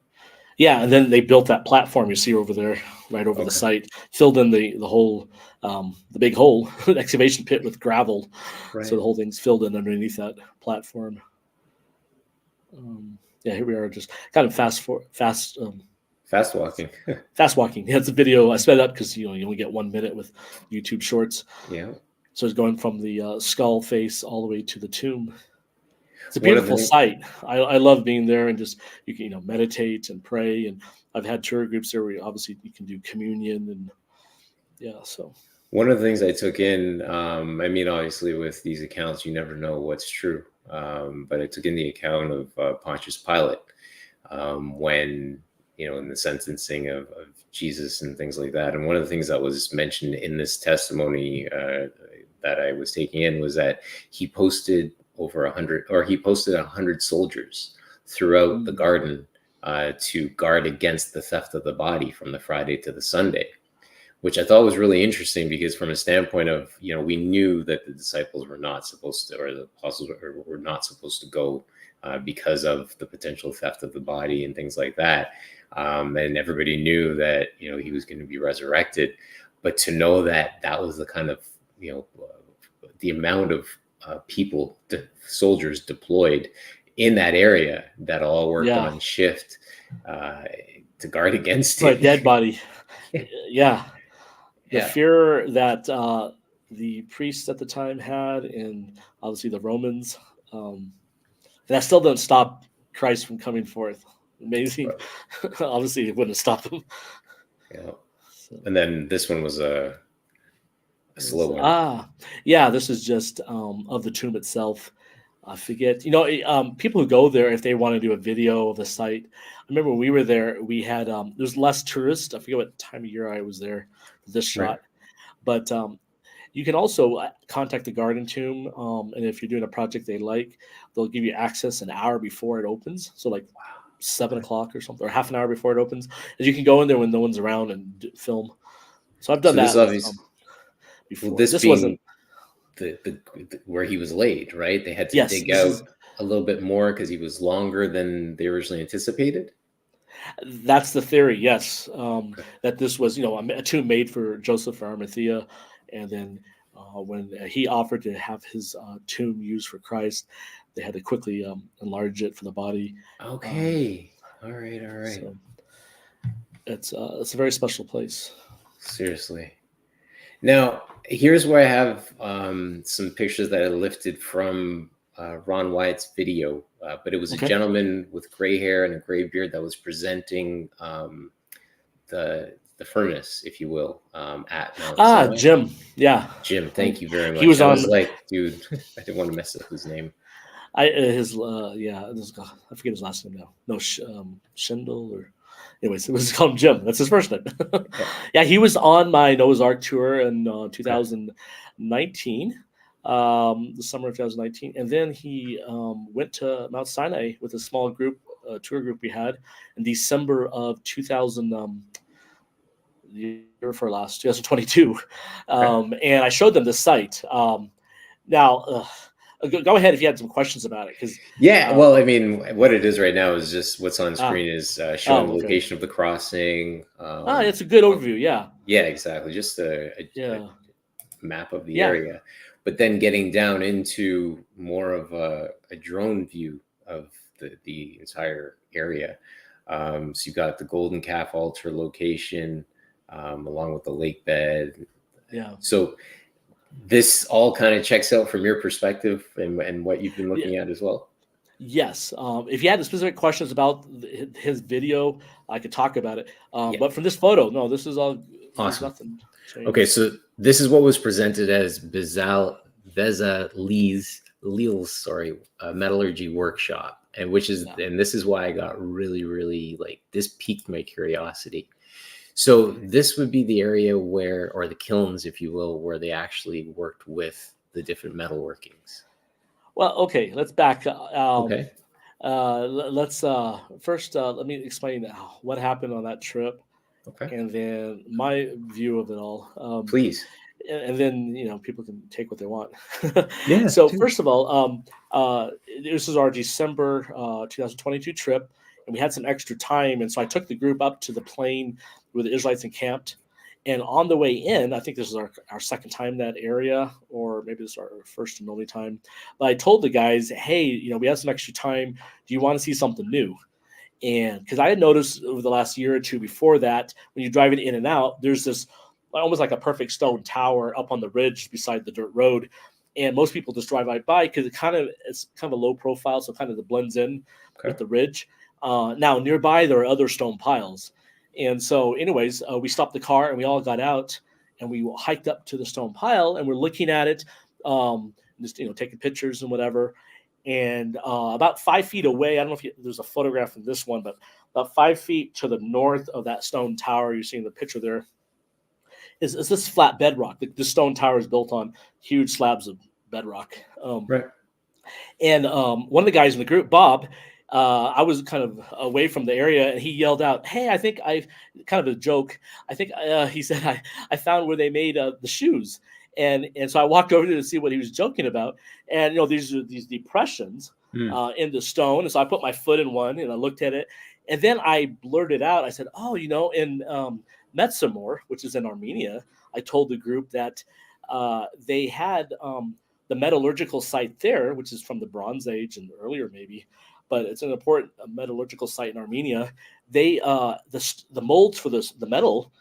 Yeah, and then they built that platform you see over there, right over the site, filled in the whole, the big hole, excavation pit with gravel. Right. So the whole thing's filled in underneath that platform. Yeah, here we are, just kind of fast walking. Fast walking. Yeah, it's a video. I sped up because you only get 1 minute with YouTube Shorts. Yeah. So it's going from the skull face all the way to the tomb. It's a beautiful sight. I love being there, and just you can meditate and pray. And I've had tour groups there where obviously you can do communion, and yeah. So one of the things I took in, obviously with these accounts you never know what's true, but I took in the account of Pontius Pilate when in the sentencing of Jesus and things like that. And one of the things that was mentioned in this testimony that I was taking in was that he posted over 100 soldiers throughout the garden to guard against the theft of the body from the Friday to the Sunday, which I thought was really interesting, because from a standpoint of, we knew that the disciples were not supposed to, or the apostles were not supposed to go because of the potential theft of the body and things like that. And everybody knew that, he was going to be resurrected. But to know that that was the kind of, the amount of people, soldiers deployed in that area that all worked on shift to guard against it. Dead body. Yeah. The fear that the priests at the time had, and obviously the Romans, and that still doesn't stop Christ from coming forth. Amazing. Right. Obviously, it wouldn't stop him. Yeah. So. And then this one was a slow one. Yeah. This is just of the tomb itself. I forget. People who go there, if they want to do a video of the site. I remember when we were there, we had there's less tourists. I forget what time of year I was there for this shot, right. But you can also contact the Garden Tomb, and if you're doing a project they like, they'll give you access an hour before it opens. So like 7 o'clock or something, or half an hour before it opens, and you can go in there when no one's around and film. So I've done that before. This wasn't the where he was laid, right? They had to dig out a little bit more because he was longer than they originally anticipated. That's the theory, yes. That this was, a tomb made for Joseph or Arimathea, and then when he offered to have his tomb used for Christ, they had to quickly enlarge it for the body. Okay. All right. So it's a very special place. Seriously. Now, here's where I have some pictures that I lifted from Ron Wyatt's video, but it was a gentleman with gray hair and a gray beard that was presenting the furnace, if you will, at Mount Sinai. Jim. Yeah. Jim, thank you very much. He was I was like, dude, I didn't want to mess up his name. I forget his last name now. No, Schindel or. Anyways, it was called Jim. That's his first name. Yeah, he was on my Noah's Ark tour in 2019, the summer of 2019. And then he went to Mount Sinai with a small group, tour group we had in December of 2000, the year before last, 2022. And I showed them the site. Now, Go ahead if you had some questions about it, because Yeah, well, I mean, what it is right now is just what's on ah screen is showing the oh okay location of the crossing. it's a good Of, overview. Yeah, yeah, exactly. Just a yeah, map of the yeah, area, but then getting down into more of a drone view of the entire area. So you got the Golden Calf Altar location, along with the lake bed. yeah. So this all kind of checks out from your perspective and what you've been Yeah. looking at as well. Yes. If you had specific questions about his video, I could talk about it. Yeah, But from this photo, no, this is all. There's awesome. nothing Okay, changed. so this is what was presented as Leal's, sorry, metallurgy workshop, and Yeah. this is why I got really, really like this piqued my curiosity. So this would be the area where, or the kilns, if you will, where they actually worked with the different metal workings. Well, okay. Let's back. Okay. Let's first let me explain what happened on that trip, Okay. and then my view of it all. Please. And then people can take what they want. Yeah. So Dude. first of all, this is our December 2022 trip, and we had some extra time, and so I took the group up to the plain where the Israelites encamped. And on the way in, I think this is our second time in that area, or maybe this is our first and only time. But I told the guys, hey, we have some extra time. Do you want to see something new? And because I had noticed over the last year or two before that, when you're driving in and out, there's this almost like a perfect stone tower up on the ridge beside the dirt road. And most people just drive right by because it's kind of a low profile, so kind of it blends in with Okay. the ridge. Now nearby there are other stone piles, and so anyways, we stopped the car and we all got out and we hiked up to the stone pile and we're looking at it, just taking pictures and whatever. And about 5 feet away, I don't know if there's a photograph of this one, but about 5 feet to the north of that stone tower, you're seeing the picture there, is this flat bedrock. The stone tower is built on huge slabs of bedrock. Right. And one of the guys in the group, Bob, I was kind of away from the area, and he yelled out, "Hey, I think I've," kind of a joke. I think he said, I found where they made the shoes." And so I walked over to see what he was joking about. And these are these depressions Mm. in the stone. And so I put my foot in one and I looked at it. And then I blurted out, I said, "Oh, in Metsamor, which is in Armenia," I told the group that they had the metallurgical site there, which is from the Bronze Age and earlier maybe, but it's an important metallurgical site in Armenia. They the molds for the metal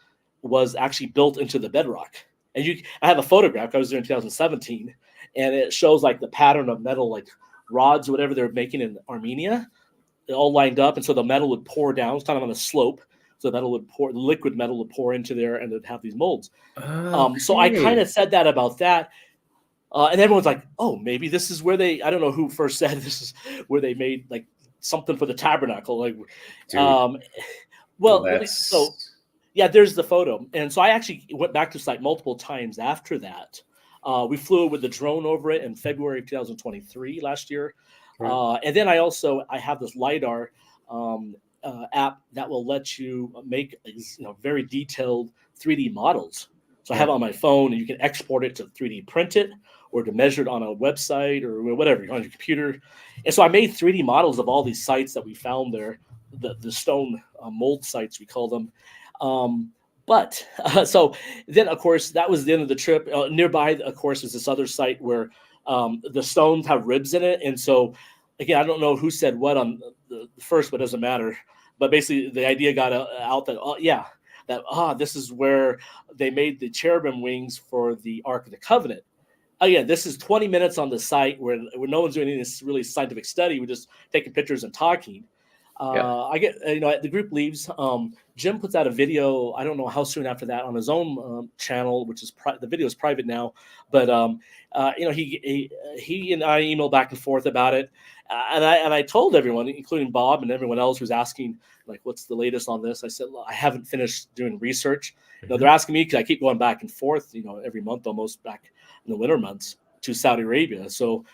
was actually built into the bedrock. And I have a photograph. I was there in 2017, and it shows like the pattern of metal, like rods, whatever they're making in Armenia, all lined up, and so the metal would pour down. It's kind of on a slope, so the metal would pour, the liquid metal would pour into there, and it'd have these molds. So I kind Okay. of said that about that, and everyone's like, "Oh, maybe this is where they." I don't know who first said this is where they made like something for the tabernacle. Like, Dude. um, Well, well, that's yeah, there's the photo, and so I actually went back to the site multiple times after that. We flew with the drone over it in February of 2023 last year, right. and then I have this lidar app that will let you make very detailed 3D models. So I have Right. it on my phone, and you can export it to 3D print it or to measure it on a website or whatever on your computer. And so I made 3D models of all these sites that we found there, the stone mold sites we call them. But so then, of course, that was the end of the trip. Nearby, of course, is this other site where the stones have ribs in it. And so, again, I don't know who said what on the first, but it doesn't matter. But basically, the idea got out that, this is where they made the cherubim wings for the Ark of the Covenant. Again, this is 20 minutes on the site where no one's doing any really scientific study. We're just taking pictures and talking. Yeah. I get, the group leaves. Jim puts out a video. I don't know how soon after that on his own channel, which is the video is private now. But he and I emailed back and forth about it, and I told everyone, including Bob and everyone else who's asking, like, what's the latest on this? I said, I haven't finished doing research. Mhm. They're asking me because I keep going back and forth, every month almost back in the winter months to Saudi Arabia. So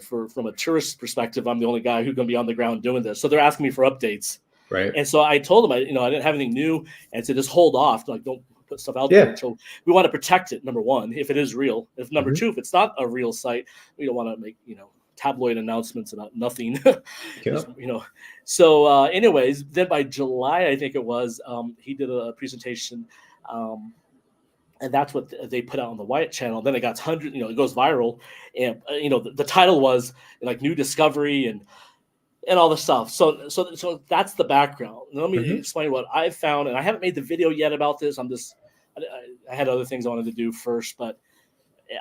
from a tourist perspective, I'm the only guy who's going to be on the ground doing this. So they're asking me for updates. Right. And so I told them, I didn't have anything new, and so just hold off. Like, don't put stuff out Yeah. there. So we want to protect it. Number one, if it is real. If number Mhm. two, if it's not a real site, we don't want to make tabloid announcements about nothing. Yep. So anyways, then by July, I think it was, he did a presentation. And that's what they put out on the Wyatt channel. Then it got hundreds, it goes viral, and the title was like new discovery and all this stuff. So that's the background. Let me Mhm. explain what I found, and I haven't made the video yet about this. I had other things I wanted to do first, but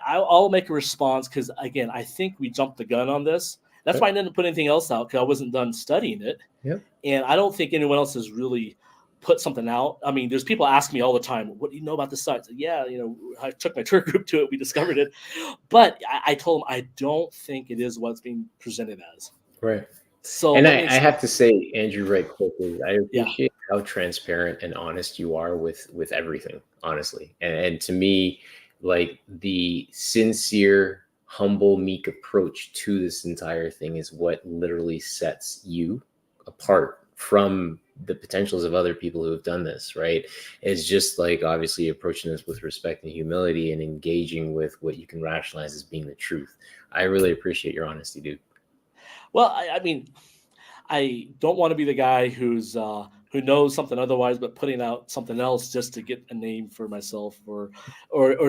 I'll make a response because again, I think we jumped the gun on this. That's why I didn't put anything else out because I wasn't done studying it, Yep. and I don't think anyone else has really put something out. I mean, there's people ask me all the time, "What do you know about this site?" Yeah, I took my tour group to it. We discovered it, but I told them I don't think it is what's being presented as. Right. So And let I me, have to say, Andrew, right quickly, I yeah. appreciate how transparent and honest you are with everything, honestly. And to me, like the sincere, humble, meek approach to this entire thing is what literally sets you apart from the potentials of other people who have done this, right? It's just like obviously approaching this with respect and humility and engaging with what you can rationalize as being the truth. I really appreciate your honesty, dude. Well, I mean, I don't want to be the guy who knows something otherwise, but putting out something else just to get a name for myself, or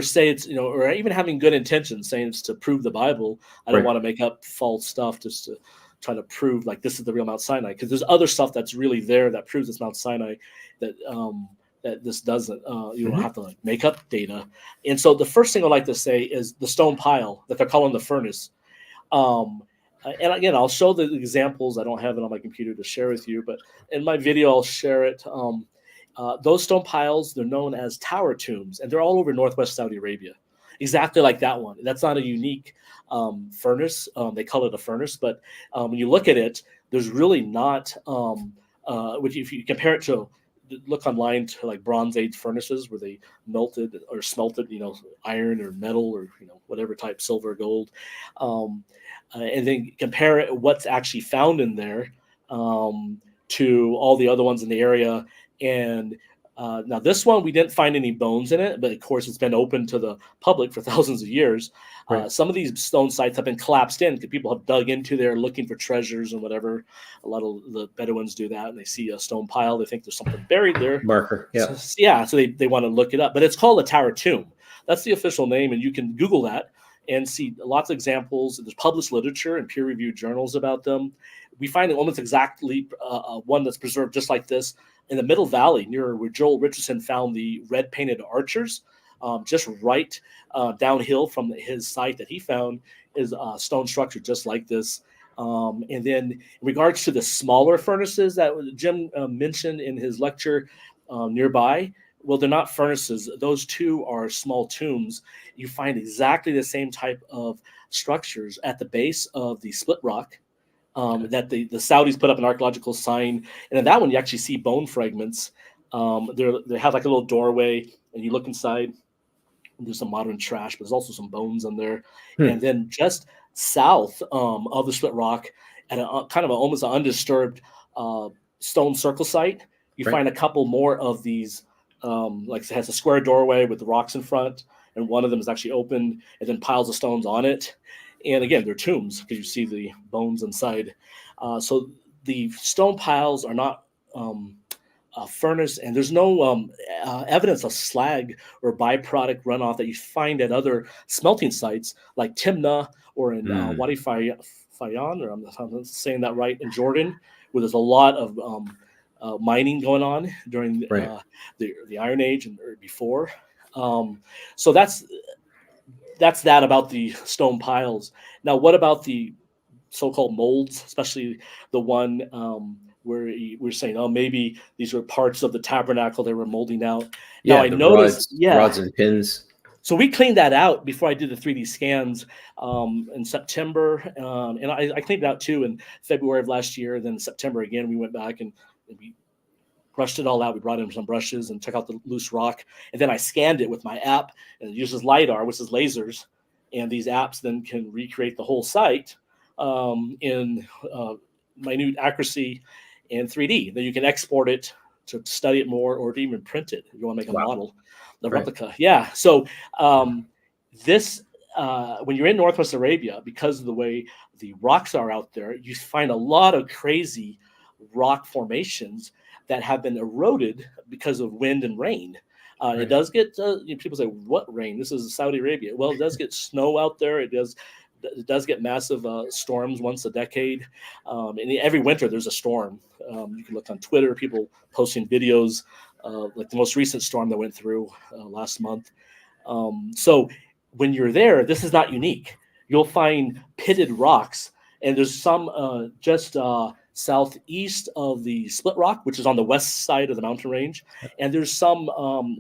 say it's or even having good intentions, saying it's to prove the Bible. I don't Right. want to make up false stuff just to try to prove like this is the real Mount Sinai, because there's other stuff that's really there that proves it's Mount Sinai that this doesn't. You don't Mhm. have to like make up data. And so the first thing I'd like to say is the stone pile that they're calling the furnace. Um, and again, I'll show the examples. I don't have it on my computer to share with you, but in my video, I'll share it. Those stone piles, they're known as tower tombs, and they're all over northwest Saudi Arabia, exactly like that one. That's not a unique furnace. They call it a furnace, but when you look at it, there's really not. If you compare it to look online to like Bronze Age furnaces where they melted or smelted, iron or metal or whatever type, silver, gold. And then compare it what's actually found in there to all the other ones in the area. And now this one we didn't find any bones in it, but of course it's been open to the public for thousands of years. Right. Some of these stone sites have been collapsed in because people have dug into there looking for treasures and whatever. A lot of the Bedouins do that, and they see a stone pile, they think there's something buried there. Marker. Yeah. So they want to look it up, but it's called a tower tomb. That's the official name, and you can Google that and see lots of examples. There's published literature and peer-reviewed journals about them. We find almost exactly one that's preserved just like this in the Middle Valley near where Joel Richardson found the red-painted archers. Just right downhill from his site that he found is a stone structure just like this. And then in regards to the smaller furnaces that Jim mentioned in his lecture nearby, well, they're not furnaces. Those two are small tombs. You find exactly the same type of structures at the base of the split rock that the Saudis put up an archaeological sign. And in that one, you actually see bone fragments. They have like a little doorway, and you look inside, and there's some modern trash, but there's also some bones in there. Hmm. And then just south of the split rock, at a kind of almost an undisturbed stone circle site, you Right. find a couple more of these. Like it has a square doorway with the rocks in front, and one of them is actually open, and then piles of stones on it. And again, they're tombs because you see the bones inside. So the stone piles are not furnace, and there's no evidence of slag or byproduct runoff that you find at other smelting sites like Timnah or in Wadi Fayan, or I'm saying that right, in Jordan, where there's a lot of mining going on during Right. the Iron Age and or before. So that's that about the stone piles. Now, what about the so-called molds, especially the one where we're saying, oh, maybe these were parts of the tabernacle they were molding out. Now, Yeah. I The noticed, rods and pins. so we cleaned that out before I did the 3D scans in September, and I cleaned it out too in February of last year. Then in September again, we went back and we brushed it all out. We brought in some brushes and took out the loose rock, and then I scanned it with my app, and it uses LiDAR, which is lasers, and these apps then can recreate the whole site in minute accuracy in 3D. Then you can export it to study it more or to even print it if you want to make a Wow. model. the Right. replica. Yeah. So this when you're in Northwest Arabia, because of the way the rocks are out there, you find a lot of crazy rock formations that have been eroded because of wind and rain. It Right. does get people say, "What rain? This is Saudi Arabia." Well, it does get snow out there. It does get massive storms once a decade, and every winter there's a storm. You can look on Twitter, people posting videos, like the most recent storm that went through last month. So when you're there, this is not unique. You'll find pitted rocks, and there's some just southeast of the Split Rock, which is on the west side of the mountain range, and there's some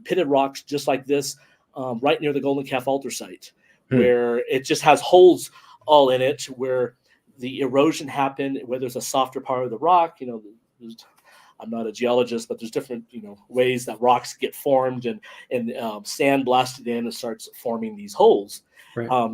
pitted rocks just like this right near the Golden Calf Altar site, Hmm. where it just has holes all in it, where the erosion happened, where there's a softer part of the rock. I'm not a geologist, but there's different ways that rocks get formed, and sand blasted in and starts forming these holes. Right.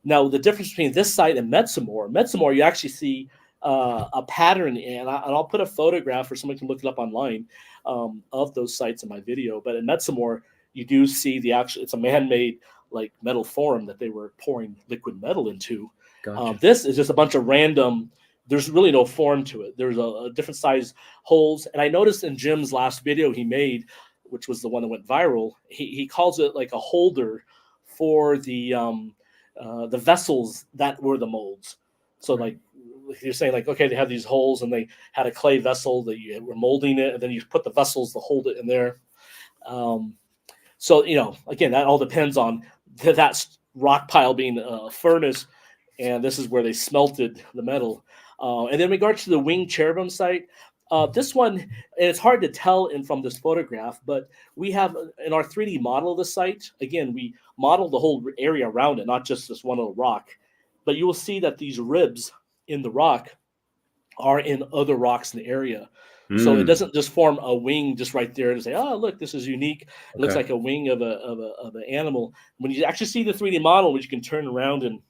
Now the difference between this site and Metsamor, you actually see a pattern, and I'll put a photograph, or someone can look it up online, of those sites in my video. But in Metsamor, you do see it's a man-made like metal form that they were pouring liquid metal into. Gotcha. This is just a bunch of random. There's really no form to it. There's a different size holes, and I noticed in Jim's last video he made, which was the one that went viral, he calls it like a holder for the vessels that were the molds. So Right. like you're saying, like, okay, they had these holes and they had a clay vessel that you were molding it, and then you put the vessels to hold it in there. So again, that all depends on that rock pile being a furnace, and this is where they smelted the metal. And then in regards to the winged cherubim site, this one, and it's hard to tell from this photograph, but we have in our 3D model of the site, again, we modeled the whole area around it, not just this one little rock. But you will see that these ribs in the rock are in other rocks in the area. So it Hmm. doesn't just form a wing just right there to say, oh, look, this is unique. It looks Okay. like a wing of an animal. When you actually see the 3D model, which you can turn around and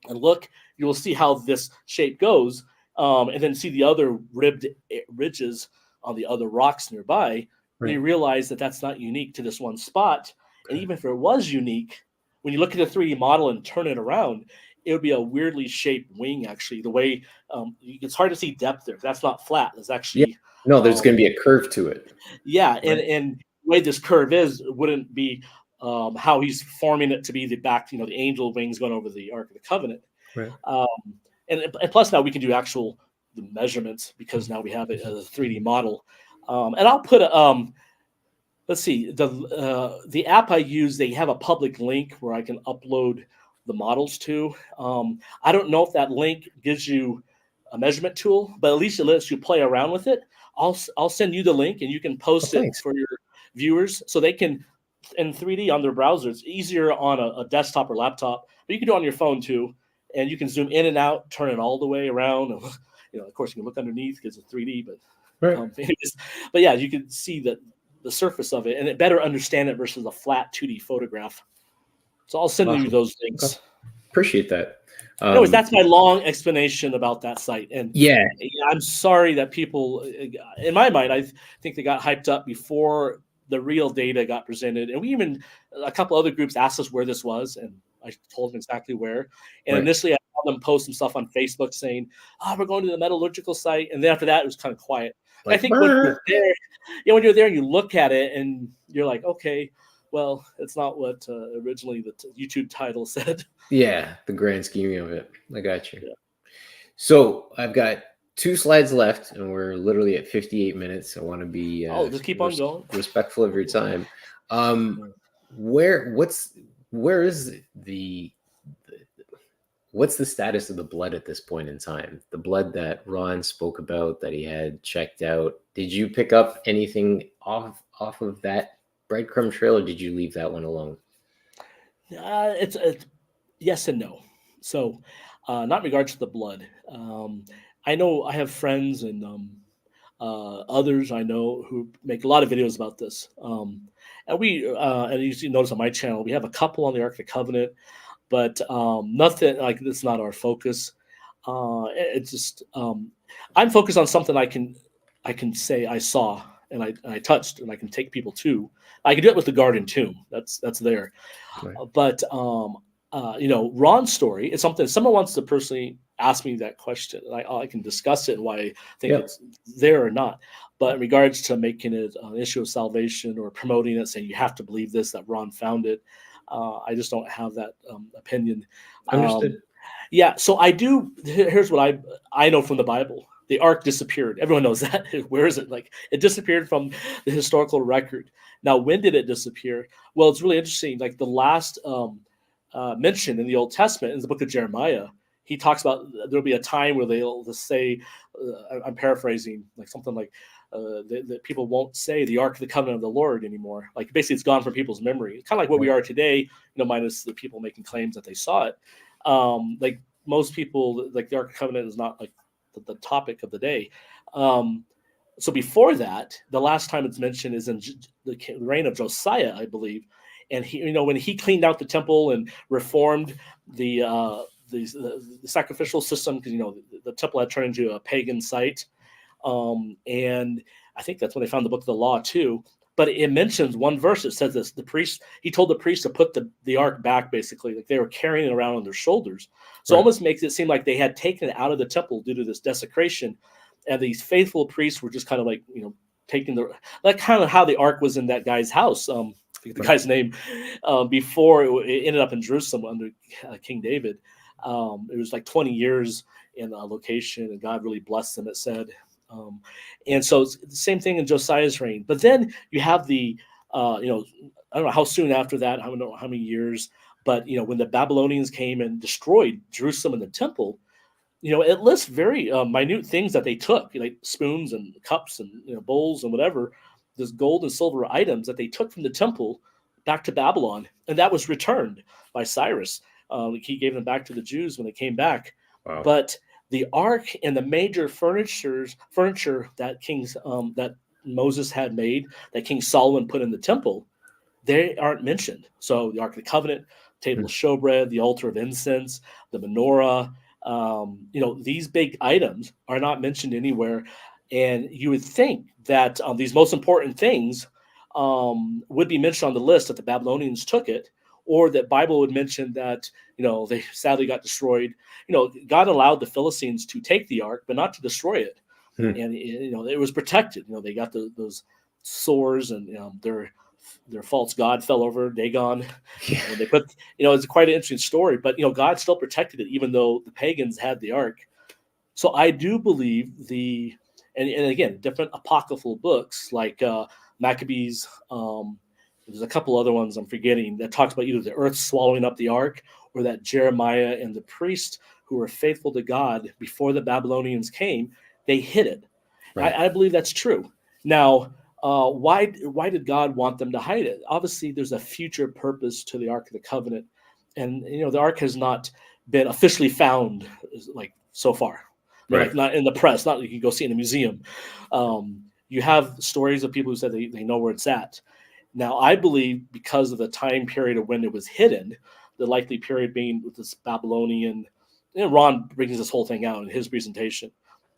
look, you will see how this shape goes, and then see the other ribbed ridges on the other rocks nearby. And you Right. realize that that's not unique to this one spot. And Okay. even if it was unique, when you look at the 3D model and turn it around, it would be a weirdly shaped wing. Actually, the way it's hard to see depth there. That's not flat. There's Yeah. actually No, there's going um, to be a curve to it. yeah, and Right. and the way this curve is wouldn't be how he's forming it to be the back, the angel wings going over the Ark of the Covenant. Right. Um, and plus now we can do actual the measurements because now we have it as a 3D model. And I'll put let's see, the app I use, they have a public link where I can upload the models to. I don't know if that link gives you a measurement tool, but at least it lets you play around with it. I'll send you the link and you can Oh, post it thanks. for your viewers so they can in 3D on their browser. It's easier on a desktop or laptop, but you can do it on your phone too. And you can zoom in and out, turn it all the way around. Of course, you can look underneath because it's 3D, but Right. but yeah, you can see the surface of it and it better understand it versus a flat 2D photograph. So I'll send you Awesome. those Okay. links. Appreciate that. Anyways, that's my long explanation about that site. And Yeah. I'm sorry that people, in my mind, I think they got hyped up before the real data got presented. And a couple other groups asked us where this was, and I told them exactly where. And Right. initially, I saw them post some stuff on Facebook saying, "Oh, we're going to the metallurgical site." And then after that, it was kind of quiet. I Like, think when you're there, when you're there and you look at it and you're like, okay, well, it's not what originally the YouTube title said. yeah, the grand scheme of it. I got you. Yeah. So I've got 2 slides left, and we're literally at 58 minutes. I want to be Just keep on going. respectful of your time. Where is what's the status of the blood at this point in time? The blood that Ron spoke about that he had checked out. Did you pick up anything off of that breadcrumb trail, or did you leave that one alone? It's yes and no. So, not in regards to the blood. I know I have friends and others I know who make a lot of videos about this. And and you see, notice on my channel, we have a couple on the Ark of the Covenant, but nothing like that's not our focus. It's just I'm focused on something I can say I saw and I touched, and I can take people to. I can do it with the garden tomb. That's there. Right. But Ron's story is something someone wants to personally ask me that question, and I can discuss it and why I think Yeah. it's there or not. But in regards to making it an issue of salvation or promoting it, saying you have to believe this, that Ron found it, I just don't have that opinion. Understood. Yeah, so I do. Here's what I know from the Bible. The ark disappeared. Everyone knows that. Where is it? Like, it disappeared from the historical record. Now, when did it disappear? Well, it's really interesting. Like, the last mention in the Old Testament, in the book of Jeremiah, he talks about there'll be a time where they'll say, I'm paraphrasing, like something like that people won't say the Ark of the Covenant of the Lord anymore. Like, basically, it's gone from people's memory. It's kind of like what we are today, minus the people making claims that they saw it. Like, most people, like, the Ark of the Covenant is not like the topic of the day. So before that, the last time it's mentioned is in the reign of Josiah, I believe. And he, when he cleaned out the temple and reformed the sacrificial system, because the temple had turned into a pagan site, and I think that's when they found the book of the law too. But it mentions one verse that says this: he told the priest to put the ark back, basically, like they were carrying it around on their shoulders. So Right. almost makes it seem like they had taken it out of the temple due to this desecration, and these faithful priests were just kind of like taking like kind of how the ark was in that guy's house. The guy's name before it ended up in Jerusalem under King David. It was like 20 years in a location, and God really blessed them, it said. And so it's the same thing in Josiah's reign. But then you have I don't know how soon after that, I don't know how many years, but when the Babylonians came and destroyed Jerusalem and the temple, it lists very minute things that they took, like spoons and cups and bowls and whatever, this gold and silver items that they took from the temple back to Babylon, and that was returned by Cyrus. He gave them back to the Jews when they came back. Wow. But the ark and the major furniture that Moses had made, that King Solomon put in the temple, they aren't mentioned. So the Ark of the Covenant, table of showbread, the altar of incense, the menorah, these big items are not mentioned anywhere. And you would think that these most important things would be mentioned on the list, that the Babylonians took it, or that Bible would mention that they sadly got destroyed. God allowed the Philistines to take the ark, but not to destroy it. And it was protected. They got those sores, and their false god fell over, Dagon. Yeah. And they put, it's quite an interesting story. But God still protected it, even though the pagans had the ark. So I do believe and again, different apocryphal books like Maccabees. There's a couple other ones I'm forgetting that talks about either the earth swallowing up the ark, or that Jeremiah and the priests who were faithful to God before the Babylonians came, they hid it. Right. I believe that's true. Now, why did God want them to hide it? Obviously, there's a future purpose to the Ark of the Covenant, and the Ark has not been officially found like so far. Right. Like, not in the press, not like you can go see in a museum. You have stories of people who said they know where it's at. Now, I believe because of the time period of when it was hidden, the likely period being with this Babylonian, Ron brings this whole thing out in his presentation,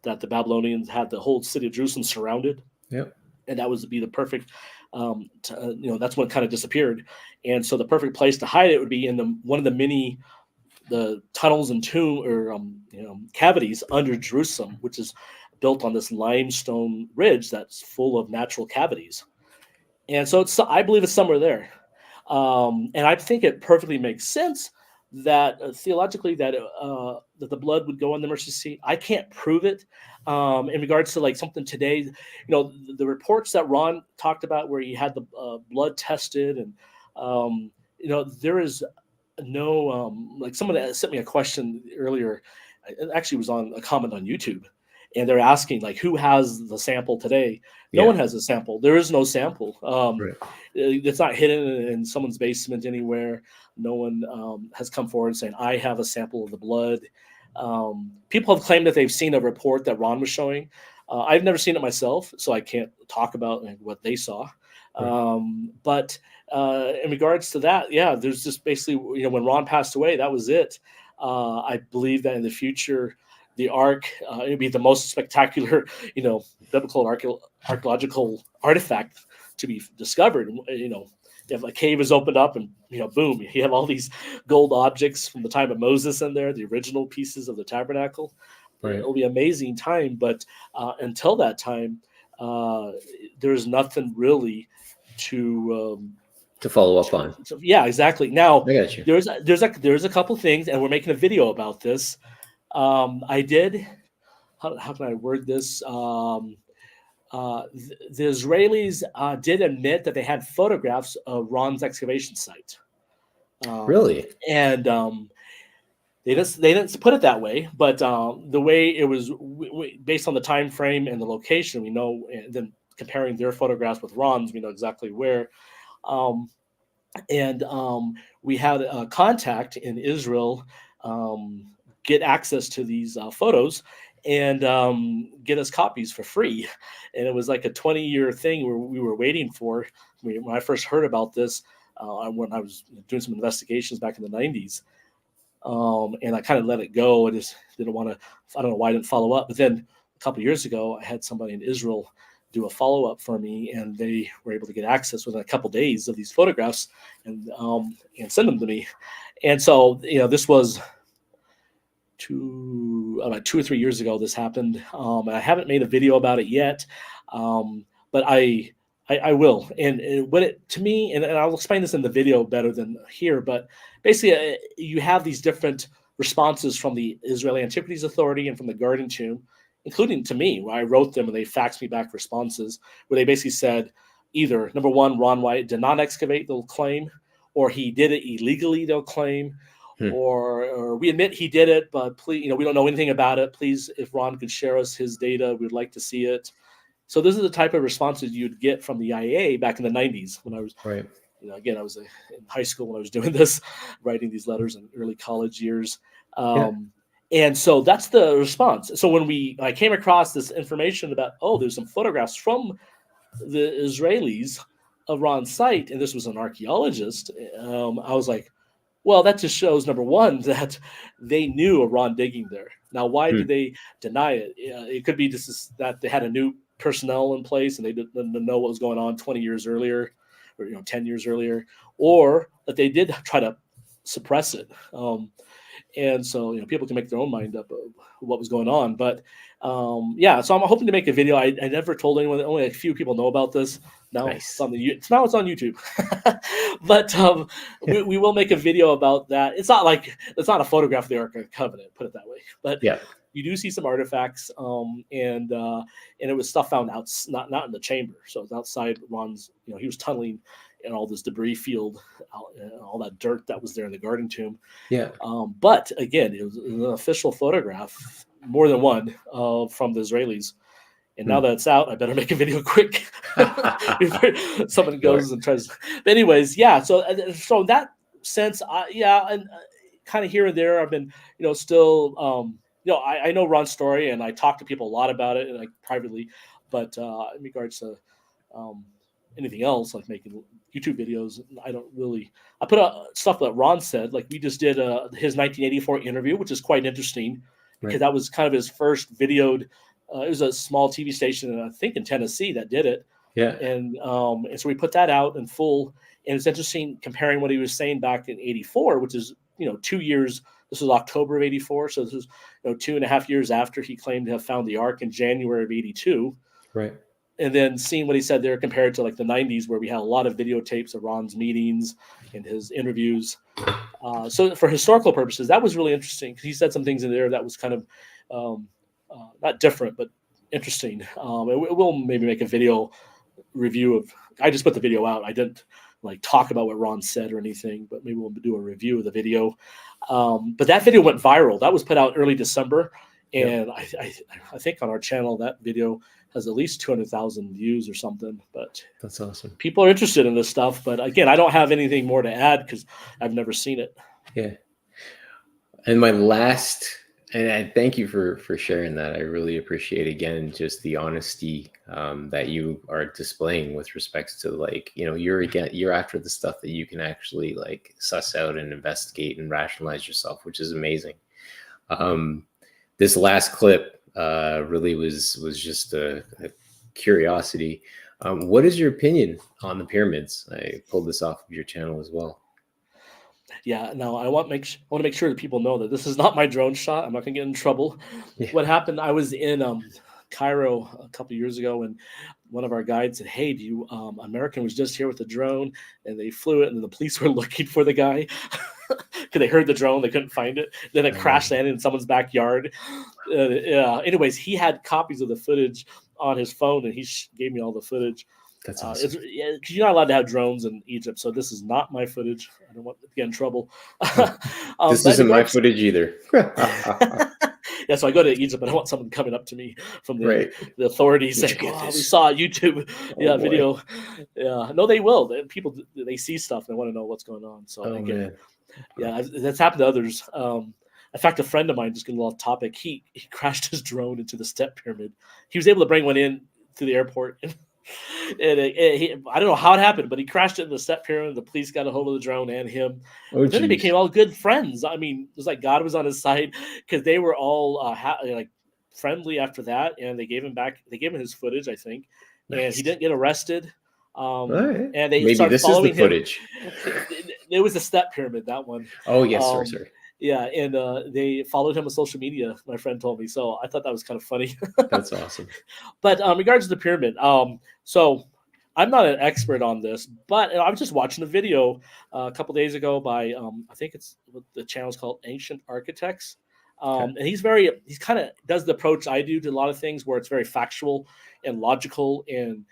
that the Babylonians had the whole city of Jerusalem surrounded. Yep. And that was to be the perfect, that's when it kind of disappeared. And so the perfect place to hide it would be in one of the tunnels and cavities under Jerusalem, which is built on this limestone ridge that's full of natural cavities. And so I believe it's somewhere there. And I think it perfectly makes sense that theologically that the blood would go on the mercy seat. I can't prove it in regards to like something today. The reports that Ron talked about where he had the blood tested, and there is no like someone sent me a question earlier. It actually was on a comment on YouTube, and they're asking like, who has the sample today? No one has a sample. There is no sample. Right. It's not hidden in someone's basement anywhere. No one has come forward saying, I have a sample of the blood. People have claimed that they've seen a report that Ron was showing. I've never seen it myself, so I can't talk about what they saw. Right. But in regards to that, yeah, there's just basically, when Ron passed away, that was it. I believe that in the future, the ark. It'd be the most spectacular, biblical and archaeological artifact to be discovered. If a cave is opened up and boom, you have all these gold objects from the time of Moses in there, the original pieces of the tabernacle. Right. It'll be an amazing time, but until that time, there's nothing really to follow up on. Yeah, exactly. Now I got you. There's a couple things, and we're making a video about this. I did. How can I word this? The Israelis did admit that they had photographs of Ron's excavation site. Really? And they didn't put it that way, but the way it was based on the time frame and the location, we know, and then comparing their photographs with Ron's, we know exactly where. We had a contact in Israel get access to these photos and get us copies for free. And it was like a 20-year thing where we were waiting for. When I first heard about this, when I was doing some investigations back in the 90s, and I kind of let it go. I just didn't want to, I don't know why I didn't follow up. But then a couple of years ago, I had somebody in Israel do a follow-up for me, and they were able to get access within a couple of days of these photographs and send them to me. And so, this was about 2 or 3 years ago this happened. I haven't made a video about it yet, but I will. And what it to me, and I'll explain this in the video better than here, but basically you have these different responses from the Israeli Antiquities Authority and from the Garden Tomb, including to me, where I wrote them and they faxed me back responses where they basically said either, number one, Ron Wyatt did not excavate, they'll claim, or he did it illegally, they'll claim, or we admit he did it, but please, we don't know anything about it. Please, if Ron could share us his data, we'd like to see it. So this is the type of responses you'd get from the IAA back in the 90s when I was, right. Again, I was in high school when I was doing this, writing these letters in early college years. And so that's the response. So when I came across this information about, there's some photographs from the Israelis of Ron's site, and this was an archaeologist, I was like, well, that just shows, number one, that they knew of Ron digging there. Now, why did they deny it? It could be just that they had a new personnel in place and they didn't know what was going on 20 years earlier or 10 years earlier, or that they did try to suppress it. And so, people can make their own mind up of what was going on. But so I'm hoping to make a video. I never told anyone. Only a few people know about this. Now it's on it's on YouTube. But we will make a video about that. It's not a photograph of the Ark of the Covenant, put it that way. But you do see some artifacts, and it was stuff found out, not in the chamber. So it's outside Ron's. He was tunneling in all this debris field, all that dirt that was there in the Garden Tomb. Yeah. But again, it was an official photograph, more than one, from the Israelis. And now that it's out, I better make a video quick before someone goes and tries. But anyways, so in that sense, and kind of here and there, I've been, still, I know Ron's story, and I talk to people a lot about it, privately. But in regards to anything else, like making YouTube videos, I don't really. I put out stuff that Ron said, like we just did his 1984 interview, which is quite interesting because that was kind of his first videoed. It was a small TV station, I think in Tennessee, that did it. Yeah. And so we put that out in full, and it's interesting comparing what he was saying back in '84, which is 2 years. This was October of '84, so this was 2.5 years after he claimed to have found the Ark in January of '82. Right. And then seeing what he said there compared to the 90s, where we had a lot of videotapes of Ron's meetings and his interviews. So for historical purposes, that was really interesting because he said some things in there that was kind of not different, but interesting. We'll maybe make a video review of. I just put the video out. I didn't talk about what Ron said or anything, but maybe we'll do a review of the video. But that video went viral. That was put out early December, and I think on our channel that video has at least 200,000 views or something. But that's awesome. People are interested in this stuff. But again, I don't have anything more to add because I've never seen it. Yeah. And my last, and I thank you for sharing that. I really appreciate, again, just the honesty that you are displaying with respects to you're after the stuff that you can actually suss out and investigate and rationalize yourself, which is amazing. this last clip really was just a curiosity. What is your opinion on the pyramids? I pulled this off of your channel as well. Yeah, no, I want to make sure that people know that this is not my drone shot. I'm not gonna get in trouble. Yeah. What happened? I was in Cairo a couple years ago, and one of our guides said, "Hey, do you American was just here with a drone, and they flew it, and then the police were looking for the guy because they heard the drone, they couldn't find it. Then it crashed landed in someone's backyard. Yeah. Anyways, he had copies of the footage on his phone, and he gave me all the footage. That's awesome. Because you're not allowed to have drones in Egypt, so this is not my footage. I don't want to get in trouble. This isn't my footage either. Yeah, so I go to Egypt, but I want someone coming up to me from the authorities saying, "Oh, we saw a YouTube video." Yeah, no, they will. People they see stuff, and they want to know what's going on. So again, yeah, that's happened to others. In fact, a friend of mine, just getting a little off topic, he crashed his drone into the step pyramid. He was able to bring one in to the airport. And I don't know how it happened, but he crashed it in the step pyramid. The police got a hold of the drone and him. Then they became all good friends. I mean, it was like God was on his side because they were all like friendly after that, and they gave him back. They gave him his footage, I think, and he didn't get arrested. And they maybe started this is the footage. It was a step pyramid, that one. Oh yes, sorry. Yeah, and they followed him on social media, my friend told me. So I thought that was kind of funny. That's awesome. But in regards to the pyramid, so I'm not an expert on this, but I was just watching a video a couple days ago by, I think the channel's called Ancient Architects. And he's kind of does the approach I do to a lot of things where it's very factual and logical, and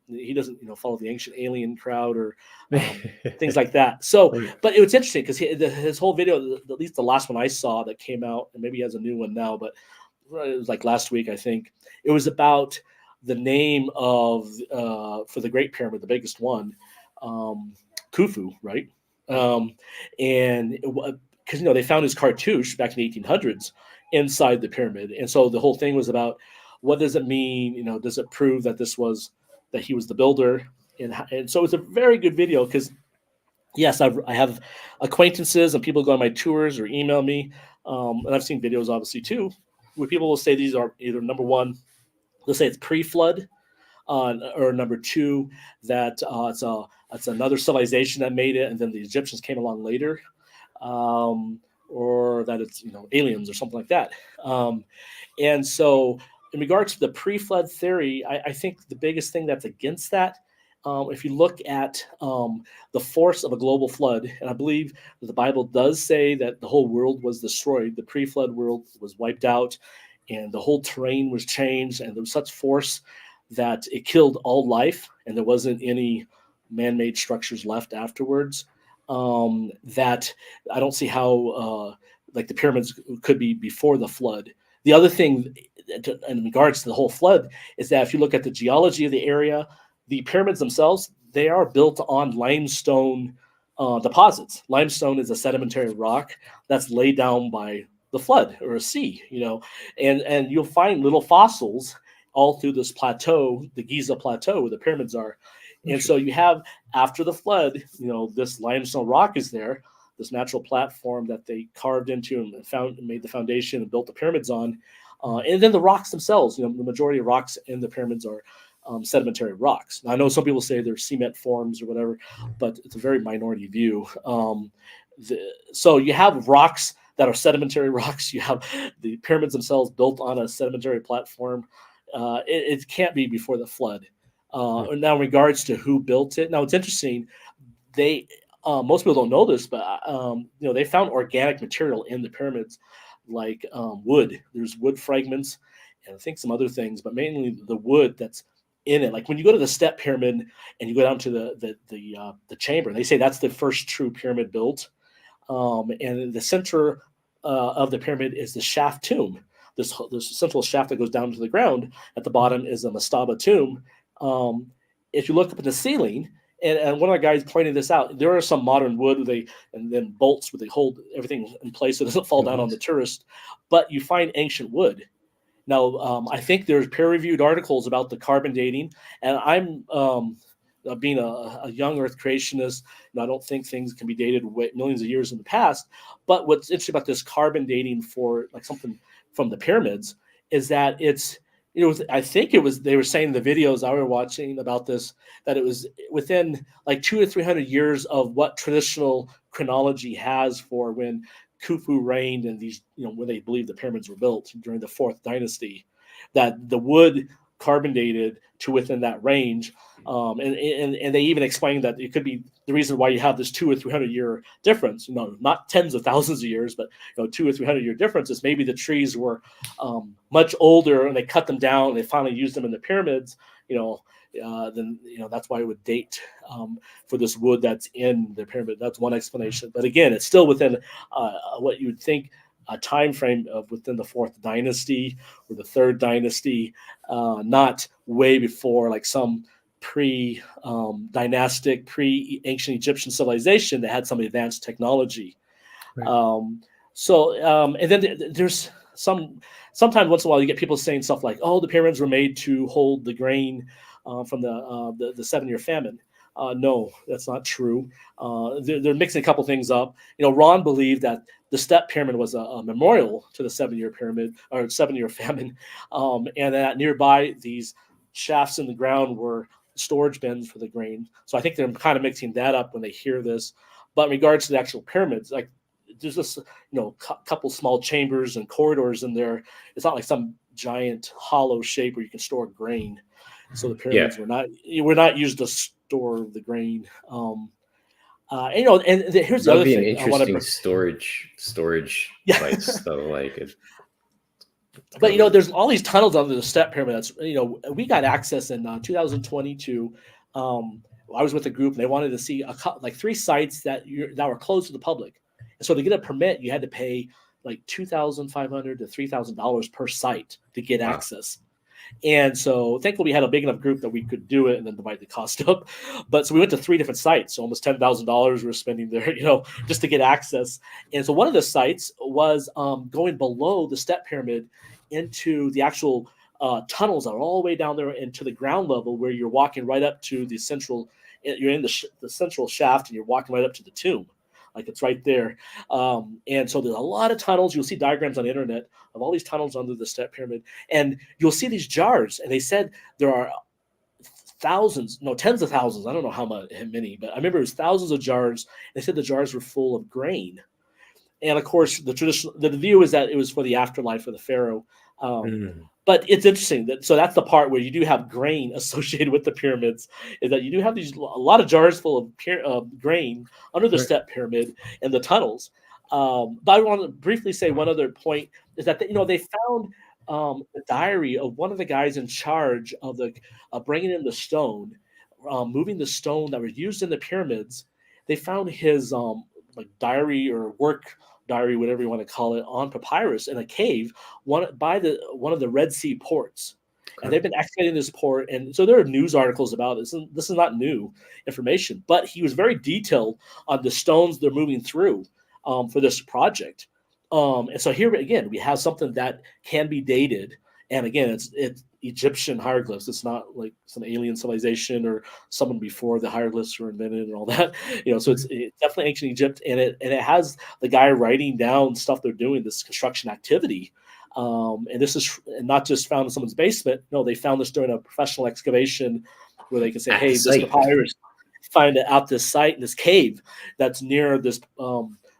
he doesn't follow the ancient alien crowd or things like that. So but it was interesting because his whole video, at least the last one I saw that came out, and maybe he has a new one now, but it was like last week, I think. It was about the name of for the Great Pyramid, the biggest one, Khufu, right? And because they found his cartouche back in the 1800s inside the pyramid, and so the whole thing was about, what does it mean? Does it prove that he was the builder? And so it's a very good video because, yes, I have acquaintances and people go on my tours or email me, and I've seen videos obviously too, where people will say these are either, number one, they'll say it's pre-flood, or number two, that it's another civilization that made it, and then the Egyptians came along later, or that it's aliens or something like that. And so, in regards to the pre-flood theory, I think the biggest thing that's against that, if you look at the force of a global flood, and I believe that the Bible does say that the whole world was destroyed, the pre-flood world was wiped out, and the whole terrain was changed, and there was such force that it killed all life, and there wasn't any man-made structures left afterwards, that I don't see how like the pyramids could be before the flood. The other thing in regards to the whole flood is that if you look at the geology of the area, the pyramids themselves, they are built on limestone deposits. Limestone is a sedimentary rock that's laid down by the flood or a sea, and you'll find little fossils all through this plateau, the Giza plateau where the pyramids are. And so you have, after the flood, this limestone rock is there, this natural platform that they carved into and made the foundation and built the pyramids on. And then the rocks themselves, the majority of rocks in the pyramids are sedimentary rocks. Now, I know some people say they're cement forms or whatever, but it's a very minority view. So you have rocks that are sedimentary rocks. You have the pyramids themselves built on a sedimentary platform. It can't be before the flood. Now, in regards to who built it, now it's interesting. Most people don't know this, but they found organic material in the pyramids, like wood. There's wood fragments, and I think some other things, but mainly the wood that's in it. Like when you go to the step pyramid and you go down to the chamber, they say that's the first true pyramid built. And in the center of the pyramid is the shaft tomb. This central shaft that goes down to the ground. At the bottom is a mastaba tomb. If you look up at the ceiling, and one of the guys pointed this out, there are some modern wood and then bolts where they hold everything in place so it doesn't fall down on the tourist, but you find ancient wood. Now, I think there's peer-reviewed articles about the carbon dating, and I'm being a young Earth creationist, I don't think things can be dated millions of years in the past. But what's interesting about this carbon dating for like something from the pyramids is that I think they were saying in the videos I were watching about this, that it was within like 200 or 300 years of what traditional chronology has for when Khufu reigned and these, when they believe the pyramids were built during the fourth dynasty, that the wood carbon dated to within that range. And they even explained that it could be the reason why you have this 200 or 300 year difference, not tens of thousands of years, but 200 or 300 year difference is maybe the trees were much older and they cut them down and they finally used them in the pyramids, then that's why it would date for this wood that's in the pyramid. That's one explanation. But again, it's still within what you would think a time frame of within the fourth dynasty or the third dynasty, not way before like some pre-dynastic, pre-ancient Egyptian civilization that had some advanced technology. Right. And then there's sometimes once in a while you get people saying stuff like, "Oh, the pyramids were made to hold the grain from the 7-year famine." No, that's not true. They're mixing a couple things up. Ron believed that the Step Pyramid was a memorial to the 7-year pyramid or 7-year famine, and that nearby these shafts in the ground were storage bins for the grain. So I think they're kind of mixing that up when they hear this. But in regards to the actual pyramids, like there's just couple small chambers and corridors in there. It's not like some giant hollow shape where you can store grain. So the pyramids were not used to store the grain. Here's the other thing. That'd be an interesting storage device, though. Like it. But there's all these tunnels under the Step Pyramid. That's we got access in 2022. I was with a group and they wanted to see like 3 sites that were closed to the public. And so to get a permit, you had to pay like $2,500 to $3,000 per site to get access. And so thankfully we had a big enough group that we could do it and then divide the cost up. But so we went to 3 different sites, so almost $10,000 we were spending there, just to get access. And so one of the sites was going below the Step Pyramid into the actual tunnels that are all the way down there into the ground level, where you're walking right up to the central. You're in the central shaft and you're walking right up to the tomb. Like it's right there. And so there's a lot of tunnels. You'll see diagrams on the internet of all these tunnels under the Step Pyramid. And you'll see these jars. And they said there are tens of thousands. I don't know how many, but I remember it was thousands of jars. They said the jars were full of grain. And of course, the view is that it was for the afterlife of the pharaoh. But it's interesting so that's the part where you do have grain associated with the pyramids, is that you do have a lot of jars full of grain under the Step Pyramid and the tunnels. But I want to briefly say one other point is that they found the diary of one of the guys in charge of bringing in the stone, moving the stone that was used in the pyramids. They found his diary or work diary, whatever you want to call it, on papyrus in a cave one of the Red Sea ports. Okay. And they've been excavating this port, and so there are news articles about this. And this is not new information, but he was very detailed on the stones they're moving through for this project. And so here again, we have something that can be dated. And again, it's Egyptian hieroglyphs. It's not like some alien civilization or someone before the hieroglyphs were invented and all that. So it's definitely ancient Egypt, and it has the guy writing down stuff they're doing, this construction activity. And this is not just found in someone's basement. No, they found this during a professional excavation where they can say, "Hey, this papyrus, find it out this site in this cave that's near this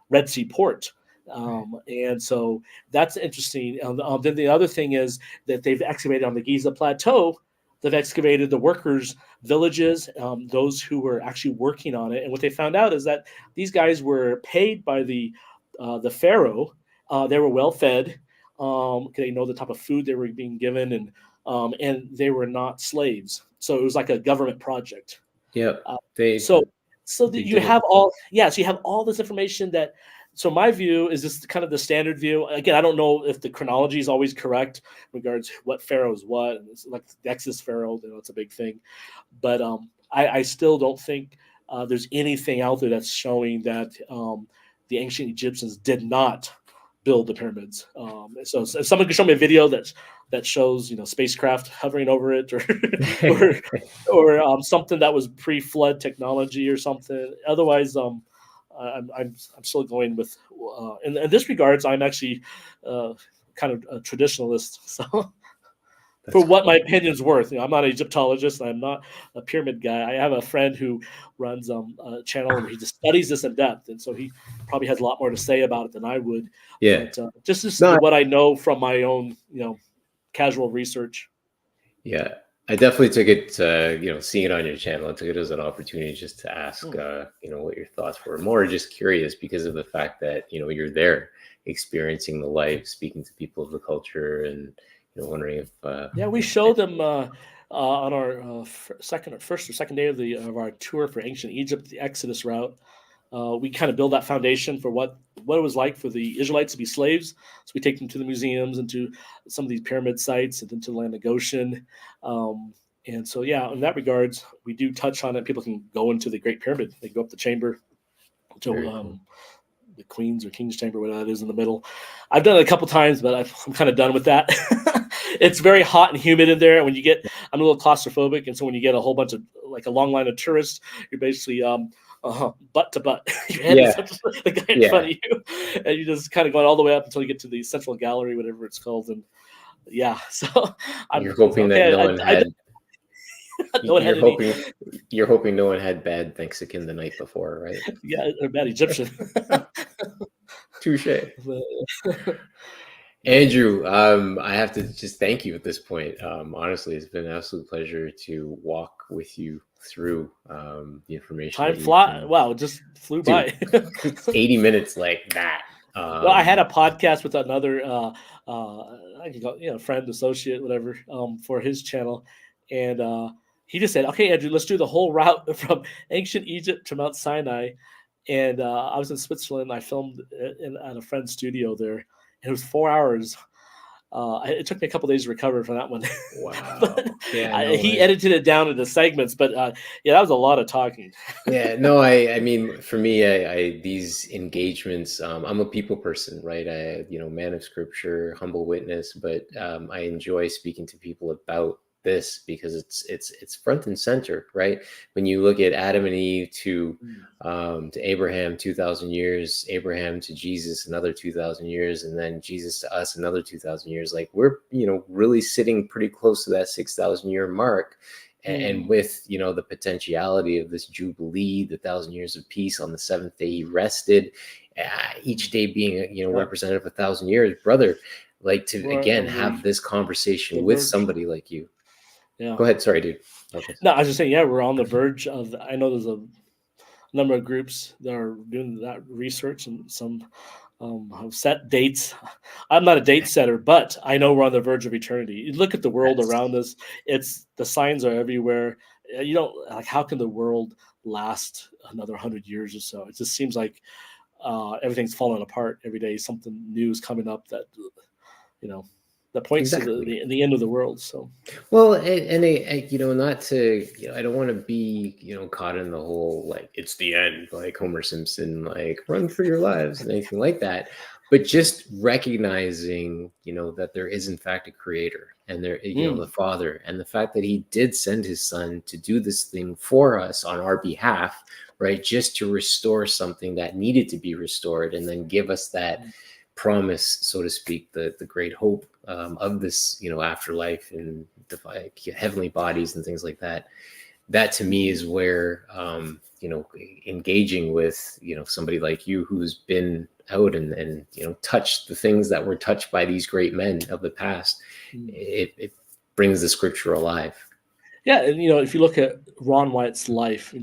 Red Sea port." And so that's interesting. Then the other thing is that they've excavated on the Giza Plateau. They've excavated the workers' villages, those who were actually working on it. And what they found out is that these guys were paid by the pharaoh. They were well fed. They know the type of food they were being given, and they were not slaves. So it was like a government project. Yeah. You have all this information that. So my view is this kind of the standard view. Again, I don't know if the chronology is always correct in regards to what pharaoh is what. And it's like the Exodus pharaoh, it's a big thing. But I still don't think there's anything out there that's showing that the ancient Egyptians did not build the pyramids. So if someone could show me a video that shows spacecraft hovering over it, or something that was pre-flood technology or something. Otherwise, I'm still going with in this regards. I'm actually kind of a traditionalist. So That's for what cool. my opinion's worth, I'm not an Egyptologist. I'm not a pyramid guy. I have a friend who runs a channel where he just studies this in depth, and so he probably has a lot more to say about it than I would. Yeah. But just No, what I know from my own, casual research. yeah. I definitely took it, seeing it on your channel, I took it as an opportunity just to ask, what your thoughts were. More just curious because of the fact that, you're there experiencing the life, speaking to people of the culture, and, wondering if, Yeah, we show them on our first or second day of our tour for ancient Egypt, the Exodus route. We kind of build that foundation for what it was like for the Israelites to be slaves. So we take them to the museums and to some of these pyramid sites and into the land of Goshen. And so, yeah, in that regards, we do touch on it. People can go into the Great Pyramid. They go up the chamber to very cool. the Queen's or King's chamber, whatever that is in the middle. I've done it a couple times, but I'm kind of done with that. It's very hot and humid in there. When you get, I'm a little claustrophobic, and so when you get a whole bunch of like a long line of tourists, you're basically butt to butt. Your head is Yeah. up to the guy in Yeah. front of you, and you just kind of going all the way up until you get to the central gallery, whatever it's called. And yeah, so I'm You're hoping that okay. no one had, No one had any, you're hoping no one had bad Mexican the night before, right? yeah, or bad Egyptian. Touche. Andrew, I have to just thank you at this point. Honestly, it's been an absolute pleasure to walk with you through the information. Time fly. Wow, it just flew by. 80 minutes like that. Well, I had a podcast with another, I can go, friend, associate, whatever, for his channel, and he just said, "Okay, Andrew, let's do the whole route from ancient Egypt to Mount Sinai." And I was in Switzerland. I filmed at a friend's studio there, and it was 4 hours. It took me a couple days to recover from that one. Wow. But Yeah, he edited it down into segments, but yeah, that was a lot of talking. Yeah, no, I mean, for me, I these engagements, I'm a people person, right? Man of scripture, humble witness, but I enjoy speaking to people about this because it's front and center, right? When you look at Adam and Eve to Abraham 2,000 years, Abraham to Jesus another 2,000 years, and then Jesus to us another 2,000 years, like we're really sitting pretty close to that 6,000 year mark. And with the potentiality of this jubilee, the 1,000 years of peace, on the seventh day he rested, each day being representative of 1,000 years, brother, like to again have this conversation with somebody like you. Yeah. Go ahead. Sorry, dude. Okay. No, I was just saying, yeah, we're on the verge of. I know there's a number of groups that are doing that research, and some have set dates. I'm not a date setter, but I know we're on the verge of eternity. You look at the world around us; it's the signs are everywhere. You don't like how can the world last another 100 years or so? It just seems like everything's falling apart every day. Something new is coming up that that points to the end of the world. So, well, and not to, I don't want to be, caught in the whole, like, it's the end, like Homer Simpson, like run for your lives and anything like that. But just recognizing, that there is in fact a creator and there, the Father, and the fact that he did send his son to do this thing for us on our behalf, right? Just to restore something that needed to be restored and then give us that promise, so to speak, the great hope of this, afterlife and the heavenly bodies and things like that. That to me is where, engaging with, somebody like you who's been out and touched the things that were touched by these great men of the past, it brings the scripture alive. Yeah, and if you look at Ron Wyatt's life,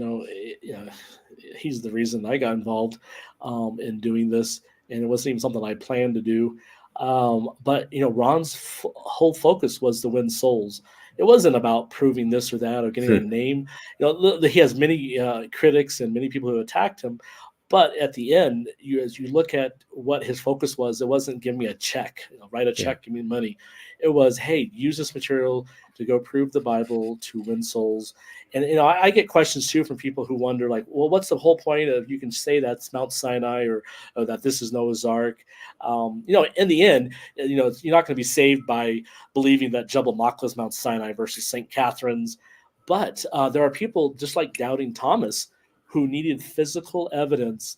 he's the reason I got involved in doing this, and it wasn't even something I planned to do. But Ron's whole focus was to win souls. It wasn't about proving this or that or getting a name. He has many critics and many people who attacked him. But at the end, as you look at what his focus was, it wasn't give me a check, write a check, give me money. It was, hey, use this material to go prove the Bible, to win souls. And I get questions too from people who wonder, like, well, what's the whole point of, you can say that's Mount Sinai or that this is Noah's Ark? In the end, you're not going to be saved by believing that Jebel Makla is Mount Sinai versus St. Catherine's. But there are people just like doubting Thomas who needed physical evidence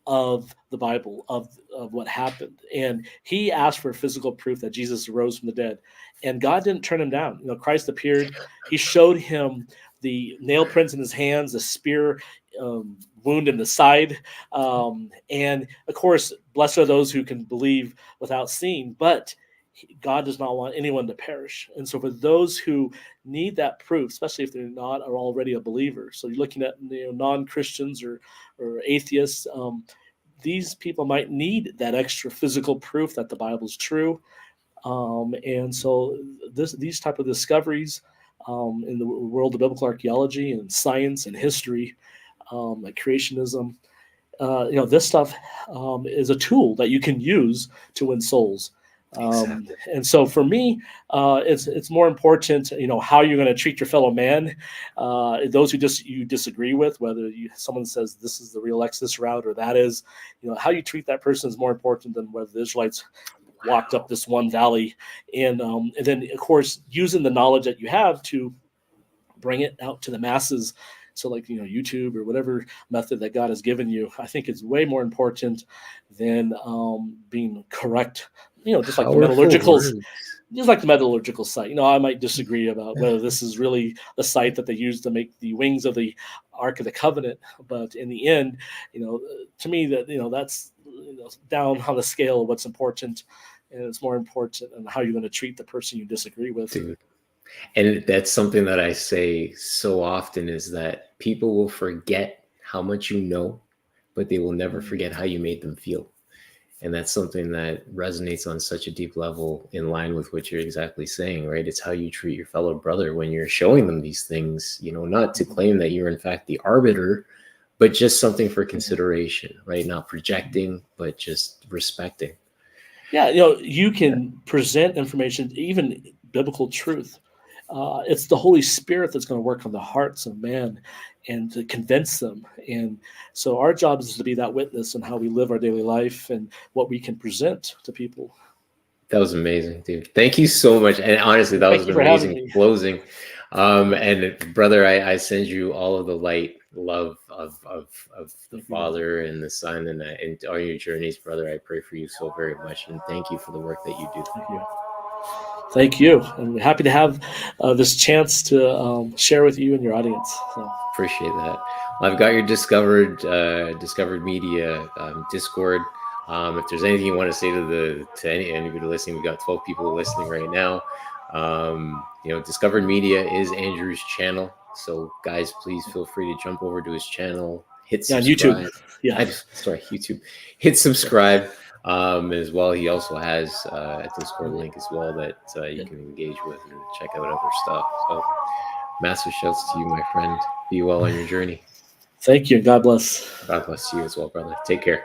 of the Bible, of what happened. And he asked for physical proof that Jesus rose from the dead. And God didn't turn him down. Christ appeared. He showed him the nail prints in his hands, the spear wound in the side. And of course, blessed are those who can believe without seeing. But God does not want anyone to perish. And so for those who need that proof, especially if they're not or already a believer, so you're looking at non-Christians or atheists, these people might need that extra physical proof that the Bible is true. And so these type of discoveries in the world of biblical archaeology and science and history, like creationism, this stuff is a tool that you can use to win souls. Exactly. And so for me, it's more important, how you're going to treat your fellow man, those who you disagree with, whether someone says this is the real Exodus route or that is, how you treat that person is more important than whether the Israelites walked up this one valley. And then, of course, using the knowledge that you have to bring it out to the masses. So like, YouTube or whatever method that God has given you, I think it's way more important than being correct. Just like the metallurgical site. I might disagree about whether this is really the site that they used to make the wings of the Ark of the Covenant. But in the end, to me that's down on the scale of what's important, and it's more important on how you're going to treat the person you disagree with. Dude. And that's something that I say so often, is that people will forget how much you know, but they will never forget how you made them feel. And that's something that resonates on such a deep level, in line with what you're exactly saying, right? It's how you treat your fellow brother when you're showing them these things, not to claim that you're in fact the arbiter, but just something for consideration, right? Not projecting, but just respecting. Yeah, you can present information, even biblical truth. It's the Holy Spirit that's going to work on the hearts of man and to convince them. And so our job is to be that witness in how we live our daily life and what we can present to people. That was amazing, dude. Thank you so much. And honestly, that was an amazing closing. And brother, I send you all of the light, love of the Father and the Son, and all your journeys, brother. I pray for you so very much, and thank you for the work that you do. Thank you. I'm happy to have this chance to share with you and your audience. So. Appreciate that. Well, I've got your Discovered Media Discord. If there's anything you want to say to anybody listening, we've got 12 people listening right now. Discovered Media is Andrew's channel. So guys, please feel free to jump over to his channel, hit subscribe. YouTube. Hit subscribe. As well, he also has a Discord link as well that you can engage with and check out other stuff. So massive shouts to you, my friend. Be well on your journey. Thank you. God bless. God bless you as well, brother. Take care.